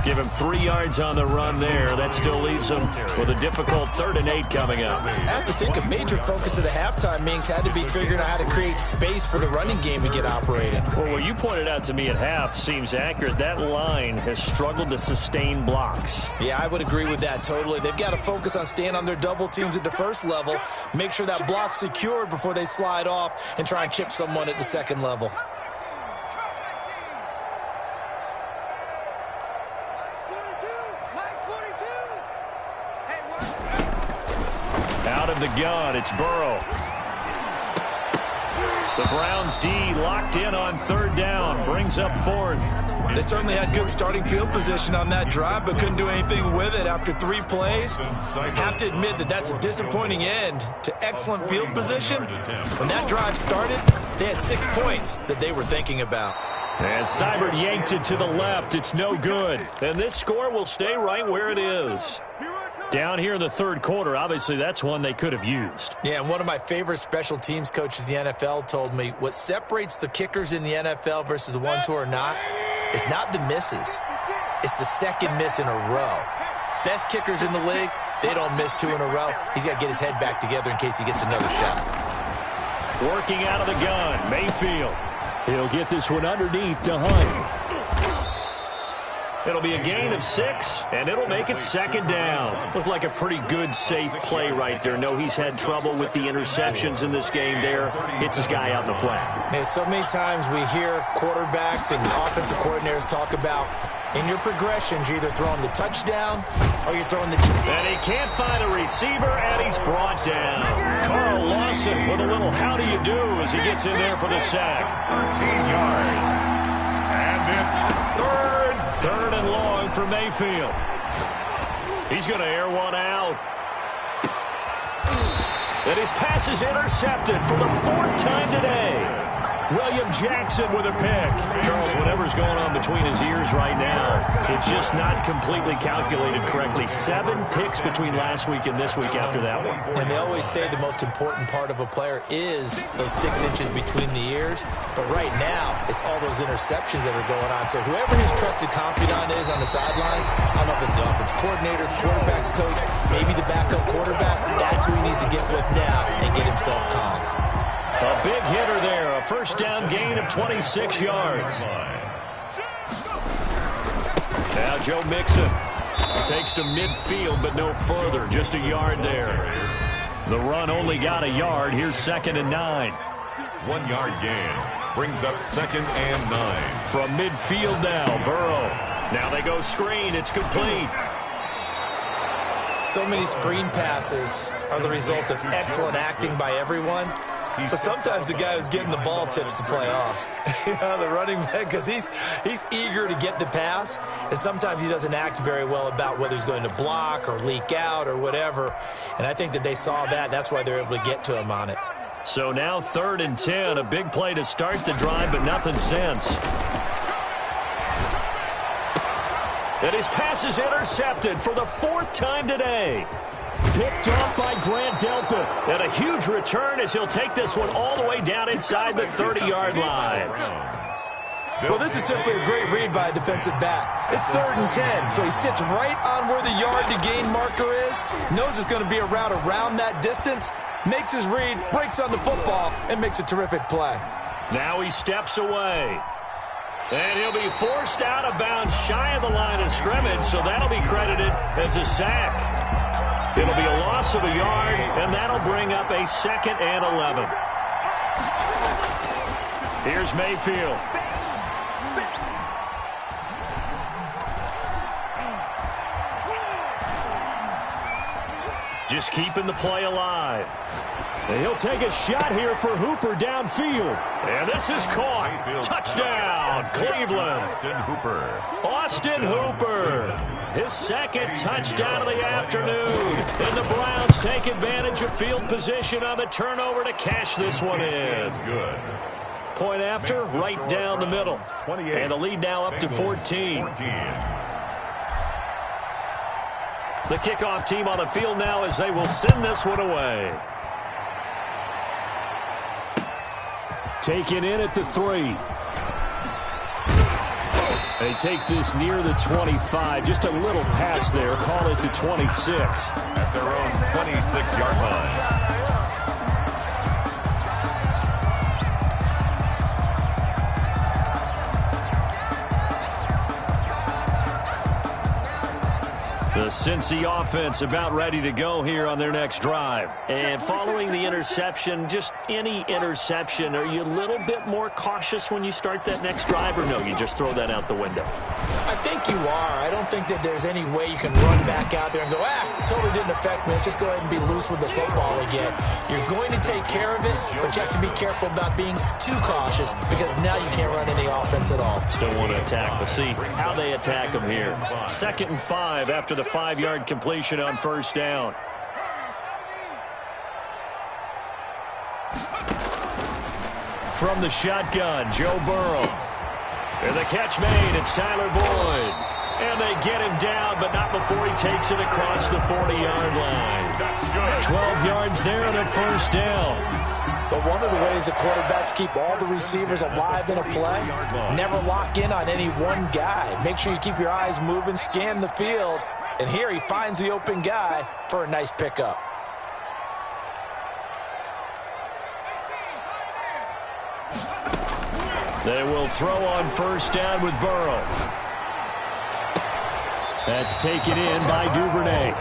Speaker 1: Give him 3 yards on the run there. That still leaves him with a difficult 3rd and 8 coming up.
Speaker 3: I have to think a major focus of the halftime meetings had to be figuring out how to create space for the running game to get operating.
Speaker 1: Well, what you pointed out to me at half seems accurate. That line has struggled to sustain blocks.
Speaker 3: Yeah, I would agree with that totally. They've got to focus on staying on their double teams at the first level, make sure that block's secured before they slide off and try and chip someone at the second level.
Speaker 1: Out of the gun, it's Burrow. The Browns D locked in on 3rd down, brings up 4th.
Speaker 3: They certainly had good starting field position on that drive, but couldn't do anything with it after 3 plays. Have to admit that that's a disappointing end to excellent field position. When that drive started, they had 6 points that they were thinking about.
Speaker 1: And Seibert yanked it to the left. It's no good. And this score will stay right where it is. Down here in the 3rd quarter, obviously that's one they could have used.
Speaker 3: Yeah, and one of my favorite special teams coaches in the NFL told me what separates the kickers in the NFL versus the ones who are not is not the misses. It's the second miss in a row. Best kickers in the league, they don't miss 2 in a row. He's got to get his head back together in case he gets another shot.
Speaker 1: Working out of the gun, Mayfield. He'll get this one underneath to Hunt. It'll be a gain of 6, and it'll make it 2nd down. Looked like a pretty good, safe play right there. No, he's had trouble with the interceptions in this game there. Hits his guy out in the flat.
Speaker 3: Man, so many times we hear quarterbacks and offensive coordinators talk about in your progressions, you're either throwing the touchdown or you're throwing the...
Speaker 1: And he can't find a receiver, and he's brought down. Carl Lawson with a little how do you do as he gets in there for the sack.
Speaker 2: 13 yards. And it's
Speaker 1: 3rd and long for Mayfield. He's going to air one out. And his pass is intercepted for the 4th time today. William Jackson with a pick. Charles, whatever's going on between his ears right now, it's just not completely calculated correctly. 7 picks between last week and this week after that one.
Speaker 3: And they always say the most important part of a player is those 6 inches between the ears. But right now, it's all those interceptions that are going on. So whoever his trusted confidant is on the sidelines, I don't know if it's the offensive coordinator, quarterback's coach, maybe the backup quarterback, that's who he needs to get with now and get himself calm.
Speaker 1: A big hitter there, a 1st down gain of 26 yards. Now Joe Mixon takes to midfield, but no further, just a yard there. The run only got a yard. Here's 2nd and 9.
Speaker 2: 1 yard gain. Brings up 2nd and 9.
Speaker 1: From midfield now, Burrow. Now they go screen. It's complete.
Speaker 3: So many screen passes are the result of excellent acting by everyone. But sometimes the guy who's getting the ball tips the play off. The running back, because he's eager to get the pass, and sometimes he doesn't act very well about whether he's going to block or leak out or whatever. And I think that they saw that. That's why they're able to get to him on it.
Speaker 1: So now 3rd and 10, a big play to start the drive, but nothing since. And his pass is intercepted for the 4th time today. Picked off by Grant Delpit. And a huge return as he'll take this one all the way down inside the 30-yard line.
Speaker 3: Well, this is simply a great read by a defensive back. It's 3rd and 10, so he sits right on where the yard-to-gain marker is, knows it's going to be a route around that distance, makes his read, breaks on the football, and makes a terrific play.
Speaker 1: Now he steps away. And he'll be forced out of bounds shy of the line of scrimmage, so that'll be credited as a sack. It'll be a loss of a yard, and that'll bring up a 2nd and 11. Here's Mayfield. Just keeping the play alive. And he'll take a shot here for Hooper downfield. And this is caught. Touchdown, Cleveland. Austin Hooper. His 2nd touchdown of the afternoon. And the Browns take advantage of field position on the turnover to cash this one in. Point after, right down the middle. And the lead now up to 14. The kickoff team on the field now as they will send this one away. Taken in at the 3.
Speaker 4: He takes this near the 25. Just a little pass there. Call it the 26.
Speaker 2: At their own 26-yard line.
Speaker 1: The Cincy offense about ready to go here on their next drive.
Speaker 4: And following the interception, just any interception, are you a little bit more cautious when you start that next drive, or no, you just throw that out the window?
Speaker 3: I think you are. I don't think that there's any way you can run back out there and go, totally didn't affect me. Let's just go ahead and be loose with the football again. You're going to take care of it, but you have to be careful about being too cautious because now you can't run any offense at all.
Speaker 1: Still want to attack. We'll see how they attack them here. 2nd and 5 after the 5-yard completion on 1st down. From the shotgun, Joe Burrow. And the catch made. It's Tyler Boyd. And they get him down, but not before he takes it across the 40-yard line. 12 yards there on a 1st down.
Speaker 3: But one of the ways that quarterbacks keep all the receivers alive in a play, never lock in on any one guy. Make sure you keep your eyes moving, scan the field. And here he finds the open guy for a nice pickup.
Speaker 1: They will throw on 1st down with Burrow. That's taken in by Duvernay.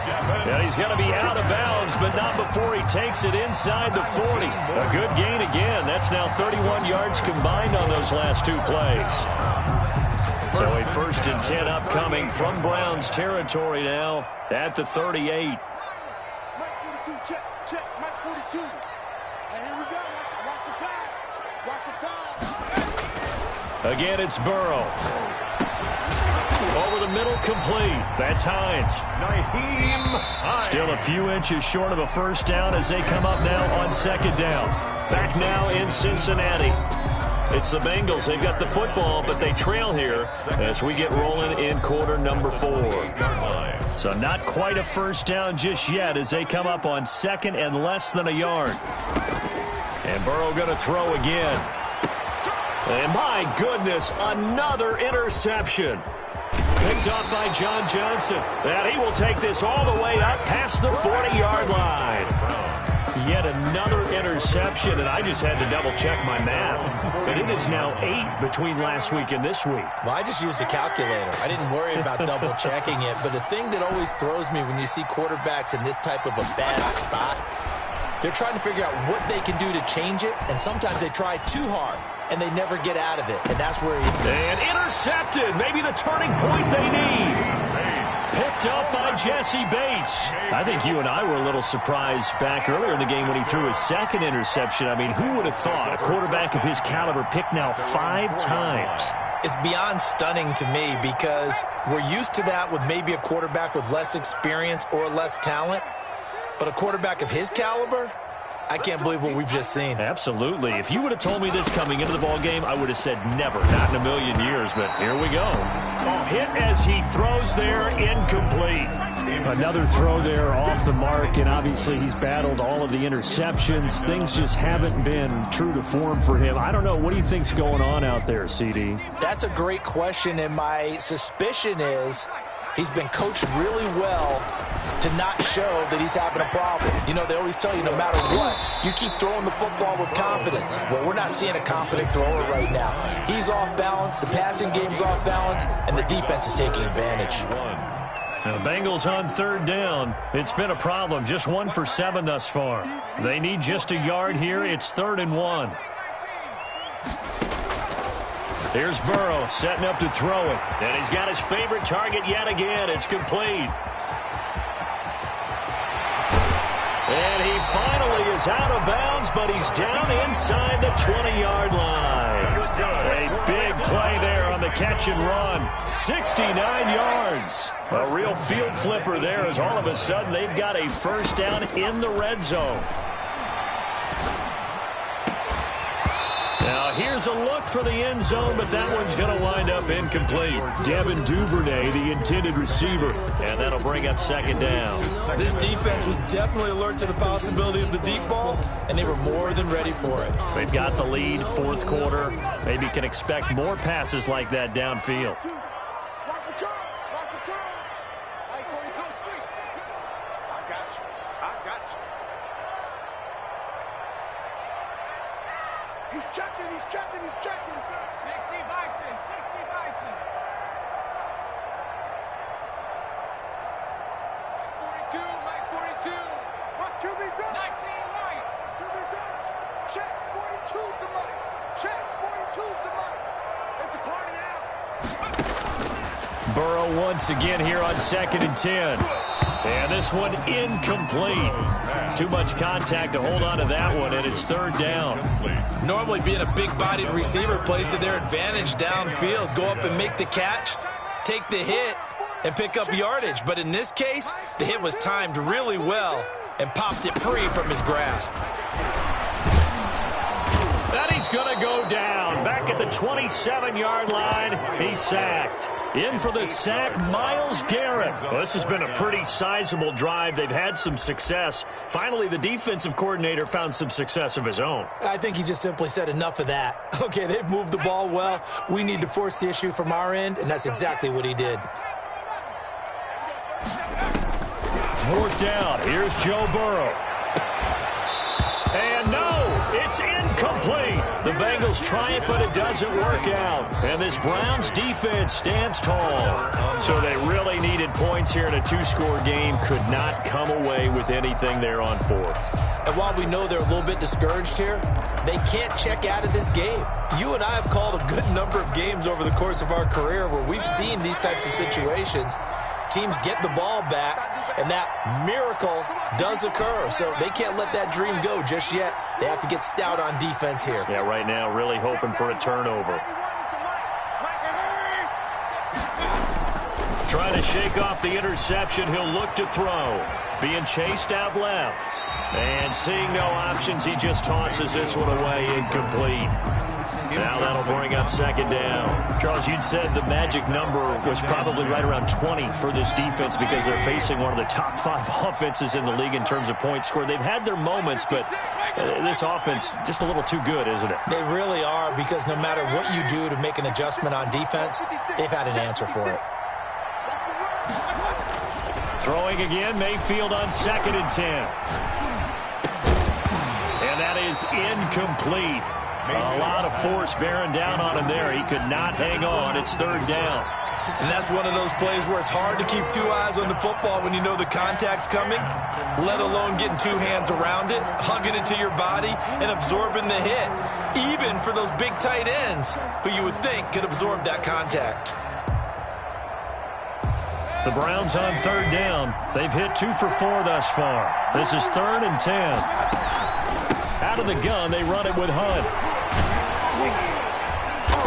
Speaker 1: And he's going to be out of bounds, but not before he takes it inside the 40. A good gain again. That's now 31 yards combined on those last 2 plays. So a 1st and 10 upcoming from Browns territory now at the 38.
Speaker 7: Mike 42, check, Mike 42. And here we go. Watch the pass. Watch the pass.
Speaker 1: Again, it's Burrow. Over the middle, complete. That's Hines. Still a few inches short of a 1st down as they come up now on 2nd down. Back now in Cincinnati. It's the Bengals. They've got the football, but they trail here as we get rolling in quarter number 4. So not quite a 1st down just yet as they come up on 2nd and less than a yard. And Burrow going to throw again. And my goodness, another interception. Picked up by John Johnson. And he will take this all the way up past the 40-yard line. Yet another interception, and I just had to double-check my math. But it is now 8 between last week and this week.
Speaker 3: Well, I just used a calculator. I didn't worry about double-checking it. But the thing that always throws me when you see quarterbacks in this type of a bad spot, they're trying to figure out what they can do to change it, and sometimes they try too hard, and they never get out of it. And that's where he...
Speaker 1: And intercepted. Maybe the turning point they need. Picked up by Jesse Bates. I think you and I were a little surprised back earlier in the game when he threw his 2nd interception. I mean, who would have thought a quarterback of his caliber picked now 5 times?
Speaker 3: It's beyond stunning to me because we're used to that with maybe a quarterback with less experience or less talent. But a quarterback of his caliber, I can't believe what we've just seen.
Speaker 1: Absolutely. If you would have told me this coming into the ball game, I would have said never, not in a million years. But here we go. Hit as he throws there, incomplete.
Speaker 4: Another throw there off the mark, and obviously he's battled all of the interceptions. Things just haven't been true to form for him. I don't know. What do you think's going on out there, CD?
Speaker 3: That's a great question, and my suspicion is he's been coached really well to not show that he's having a problem. You know, they always tell you no matter what, you keep throwing the football with confidence. Well, we're not seeing a confident thrower right now. He's off balance, the passing game's off balance, and the defense is taking advantage.
Speaker 1: The Bengals on 3rd down. It's been a problem. Just 1 for 7 thus far. They need just a yard here. It's 3rd and 1. Here's Burrow setting up to throw it. And he's got his favorite target yet again. It's complete. And he finally is out of bounds, but he's down inside the 20-yard line. A big play there on the catch and run. 69 yards. A real field flipper there as all of a sudden they've got a 1st down in the red zone. Now here's a look for the end zone, but that one's going to wind up incomplete. Devin Duvernay, the intended receiver. And that'll bring up 2nd down.
Speaker 3: This defense was definitely alert to the possibility of the deep ball, and they were more than ready for it.
Speaker 1: They've got the lead, 4th quarter. Maybe can expect more passes like that downfield.
Speaker 7: He's checking, he's checking, he's checking.
Speaker 8: 60 Bison, 60 Bison. 42, Mike 42.
Speaker 7: What's QB done?
Speaker 8: 19 light.
Speaker 7: QB done. Check, 42's the Mike. Check, 42's the Mike. It's a party now.
Speaker 1: Burrow once again here on 2nd and 10. And this one incomplete. Too much contact to hold on to that one, and it's 3rd down.
Speaker 3: Normally being a big-bodied receiver plays to their advantage downfield. Go up and make the catch, take the hit, and pick up yardage. But in this case, the hit was timed really well and popped it free from his grasp.
Speaker 1: And he's going to go down. Back at the 27-yard line, he's sacked. In for the sack, Myles Garrett. Well, this has been a pretty sizable drive. They've had some success. Finally, the defensive coordinator found some success of his own.
Speaker 3: I think he just simply said enough of that. Okay, they've moved the ball well. We need to force the issue from our end, and that's exactly what he did.
Speaker 1: 4th down. Here's Joe Burrow. And no, it's incomplete. The Bengals triumph, but it doesn't work out. And this Browns defense stands tall. So they really needed points here in a 2-score game. Could not come away with anything there on 4th.
Speaker 3: And while we know they're a little bit discouraged here, they can't check out of this game. You and I have called a good number of games over the course of our career where we've seen these types of situations. Teams get the ball back, and that miracle does occur. So they can't let that dream go just yet. They have to get stout on defense here.
Speaker 1: Yeah, right now really hoping for a turnover. Trying to shake off the interception. He'll look to throw. Being chased out left. And seeing no options, he just tosses this one away, incomplete. Now that'll bring up 2nd down. Charles, you'd said the magic number was probably right around 20 for this defense because they're facing one of the top 5 offenses in the league in terms of points scored. They've had their moments, but this offense just a little too good, isn't it?
Speaker 3: They really are, because no matter what you do to make an adjustment on defense, they've had an answer for it.
Speaker 1: Throwing again, Mayfield on 2nd and 10. And that is incomplete. A lot of force bearing down on him there. He could not hang on. It's 3rd down.
Speaker 3: And that's one of those plays where it's hard to keep 2 eyes on the football when you know the contact's coming, let alone getting 2 hands around it, hugging it to your body, and absorbing the hit, even for those big tight ends who you would think could absorb that contact.
Speaker 1: The Browns on 3rd down. They've hit 2 for 4 thus far. This is 3rd and 10. Out of the gun, they run it with Hunt.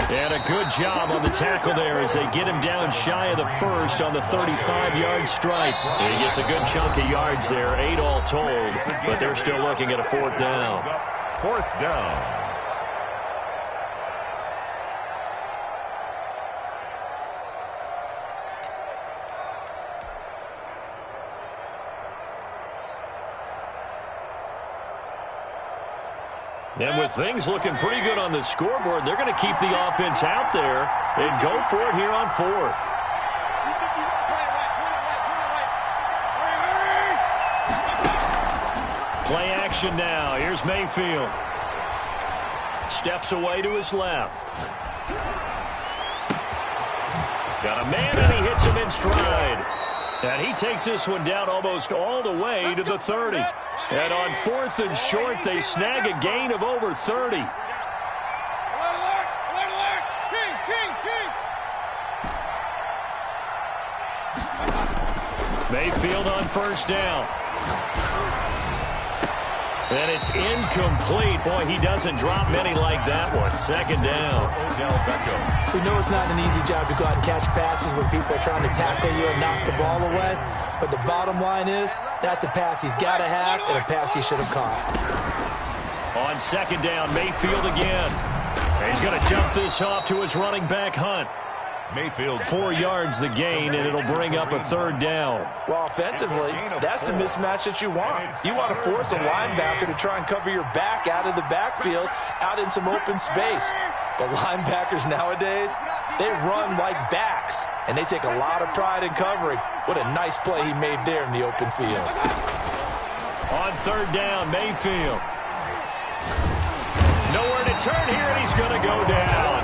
Speaker 1: And a good job on the tackle there as they get him down shy of the first on the 35-yard strike. He gets a good chunk of yards there, 8 all told, but they're still looking at a 4th down.
Speaker 2: 4th down.
Speaker 1: And with things looking pretty good on the scoreboard, they're going to keep the offense out there and go for it here on 4th. Play action now. Here's Mayfield. Steps away to his left. Got a man, and he hits him in stride. And he takes this one down almost all the way to the 30. And on 4th and short, they snag a gain of over 30. Mayfield on 1st down. And it's incomplete. Boy, he doesn't drop many like that one. 2nd down.
Speaker 3: We know it's not an easy job to go out and catch passes when people are trying to tackle you and knock the ball away. But the bottom line is, that's a pass he's got to have and a pass he should have caught.
Speaker 1: On 2nd down, Mayfield again. And he's going to dump this off to his running back, Hunt.
Speaker 2: Mayfield
Speaker 1: 4 yards the gain, and it'll bring up a 3rd down.
Speaker 3: Well, offensively, that's the mismatch that you want. You want to force a linebacker to try and cover your back out of the backfield, out in some open space. But linebackers nowadays, they run like backs, and they take a lot of pride in covering. What a nice play he made there in the open field.
Speaker 1: On 3rd down, Mayfield. Nowhere to turn here, and he's going to go down.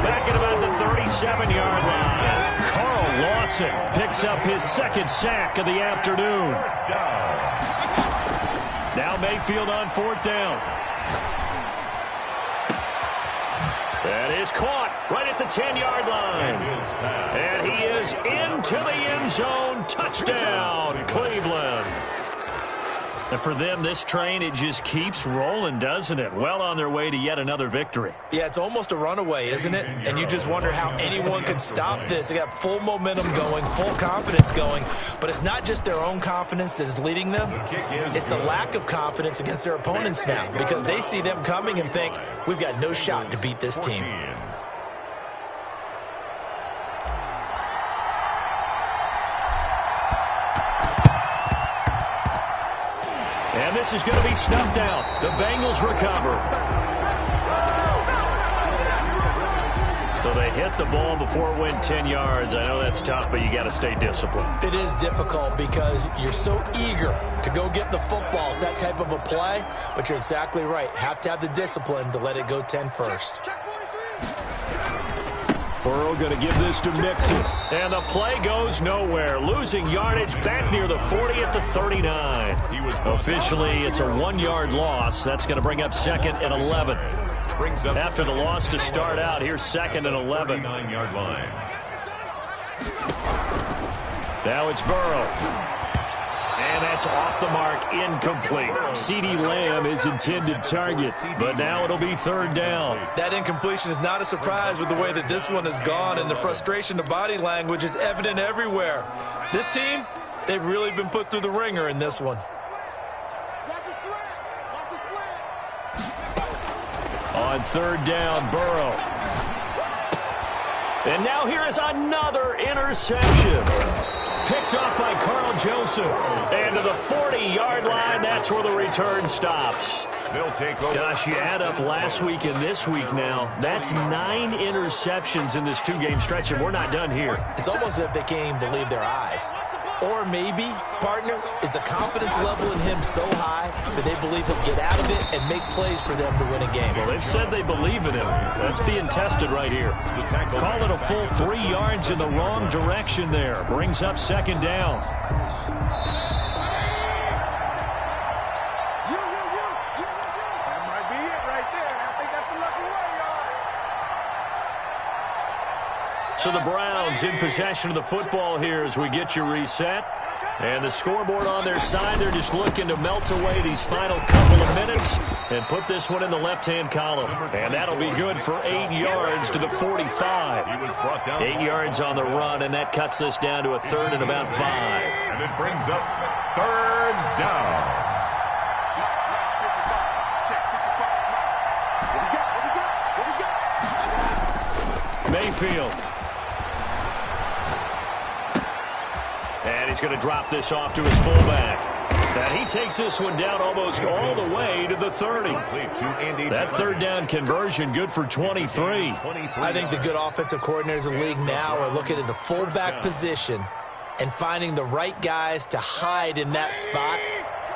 Speaker 1: Back at about the 37-yard line. Carl Lawson picks up his second sack of the afternoon. Now Mayfield on fourth down. That is caught right at the 10-yard line. And he is into the end zone. Touchdown, Cleveland. And for them, this train, it just keeps rolling, doesn't it? Well on their way to yet another victory.
Speaker 3: Yeah, it's almost a runaway, isn't it? And you just wonder how anyone could stop this. They got full momentum going, full confidence going. But it's not just their own confidence that's leading them. It's the lack of confidence against their opponents now, because they see them coming and think, we've got no shot to beat this team.
Speaker 1: And this is going to be snuffed out. The Bengals recover. So they hit the ball before it went 10 yards. I know that's tough, but you got to stay disciplined.
Speaker 3: It is difficult because you're so eager to go get the football. It's that type of a play, but you're exactly right. Have to have the discipline to let it go 10 first.
Speaker 1: Burrow going to give this to Mixon. And the play goes nowhere. Losing yardage back near the 40 at the 39. Officially, it's a 1-yard loss. That's going to bring up second and 11. After the loss to start out, here's second and 11.
Speaker 2: 9-yard line.
Speaker 1: Now it's Burrow. And that's off the mark, incomplete. CeeDee Lamb is intended target, but now it'll be third down.
Speaker 3: That incompletion is not a surprise with the way that this one has gone, and the frustration, the body language is evident everywhere. This team, they've really been put through the ringer in this one.
Speaker 1: On third down, Burrow. And now here is another interception. Picked off by Carl Joseph. And to the 40-yard line, that's where the return stops.
Speaker 2: They'll take over.
Speaker 1: Gosh, you add up last week and this week now. That's 9 interceptions in this 2-game stretch, and we're not done here.
Speaker 3: It's almost as if they can't even believe their eyes. Or maybe, partner, is the confidence level in him so high that they believe he'll get out of it and make plays for them to win a game.
Speaker 1: Well, they've said they believe in him. That's being tested right here. Call it a full 3 yards in the wrong direction there. Brings up second down.
Speaker 7: That might be it right there. I think that's the lucky way, y'all.
Speaker 1: So the Browns in possession of the football here as we get you reset. And the scoreboard on their side, they're just looking to melt away these final couple of minutes and put this one in the left-hand column. And that'll be good for 8 yards to the 45. 8 yards on the run, and that cuts this down to a third and about 5.
Speaker 2: And it brings up third down.
Speaker 1: Mayfield. And he's going to drop this off to his fullback. And he takes this one down almost all the way to the 30. That third down conversion good for 23.
Speaker 3: I think the good offensive coordinators in the league now are looking at the fullback position and finding the right guys to hide in that spot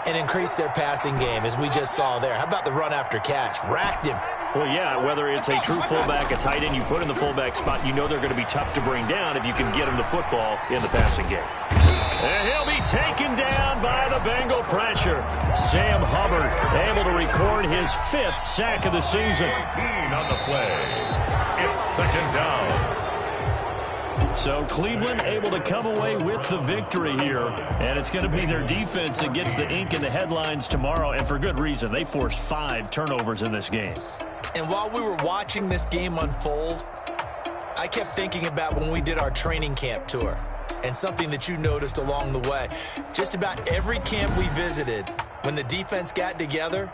Speaker 3: and increase their passing game, as we just saw there. How about the run after catch? Racked him.
Speaker 1: Well, yeah, whether it's a true fullback, a tight end you put in the fullback spot, you know they're going to be tough to bring down if you can get him the football in the passing game. And he'll be taken down by the Bengal pressure. Sam Hubbard able to record his 5th sack of the season.
Speaker 2: 19 on the play. It's second down.
Speaker 1: So Cleveland able to come away with the victory here. And it's going to be their defense that gets the ink in the headlines tomorrow. And for good reason. They forced 5 turnovers in this game.
Speaker 3: And while we were watching this game unfold, I kept thinking about when we did our training camp tour and something that you noticed along the way. Just about every camp we visited, when the defense got together,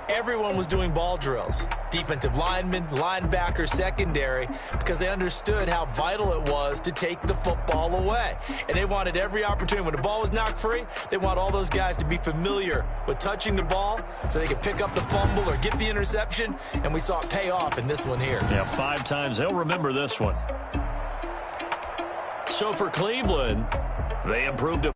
Speaker 3: everyone was doing ball drills. Defensive linemen, linebackers, secondary, because they understood how vital it was to take the football away. And they wanted every opportunity. When the ball was knocked free, they want all those guys to be familiar with touching the ball so they could pick up the fumble or get the interception. And we saw it pay off in this one here.
Speaker 1: Yeah, 5 times. They'll remember this one. So for Cleveland, they improved to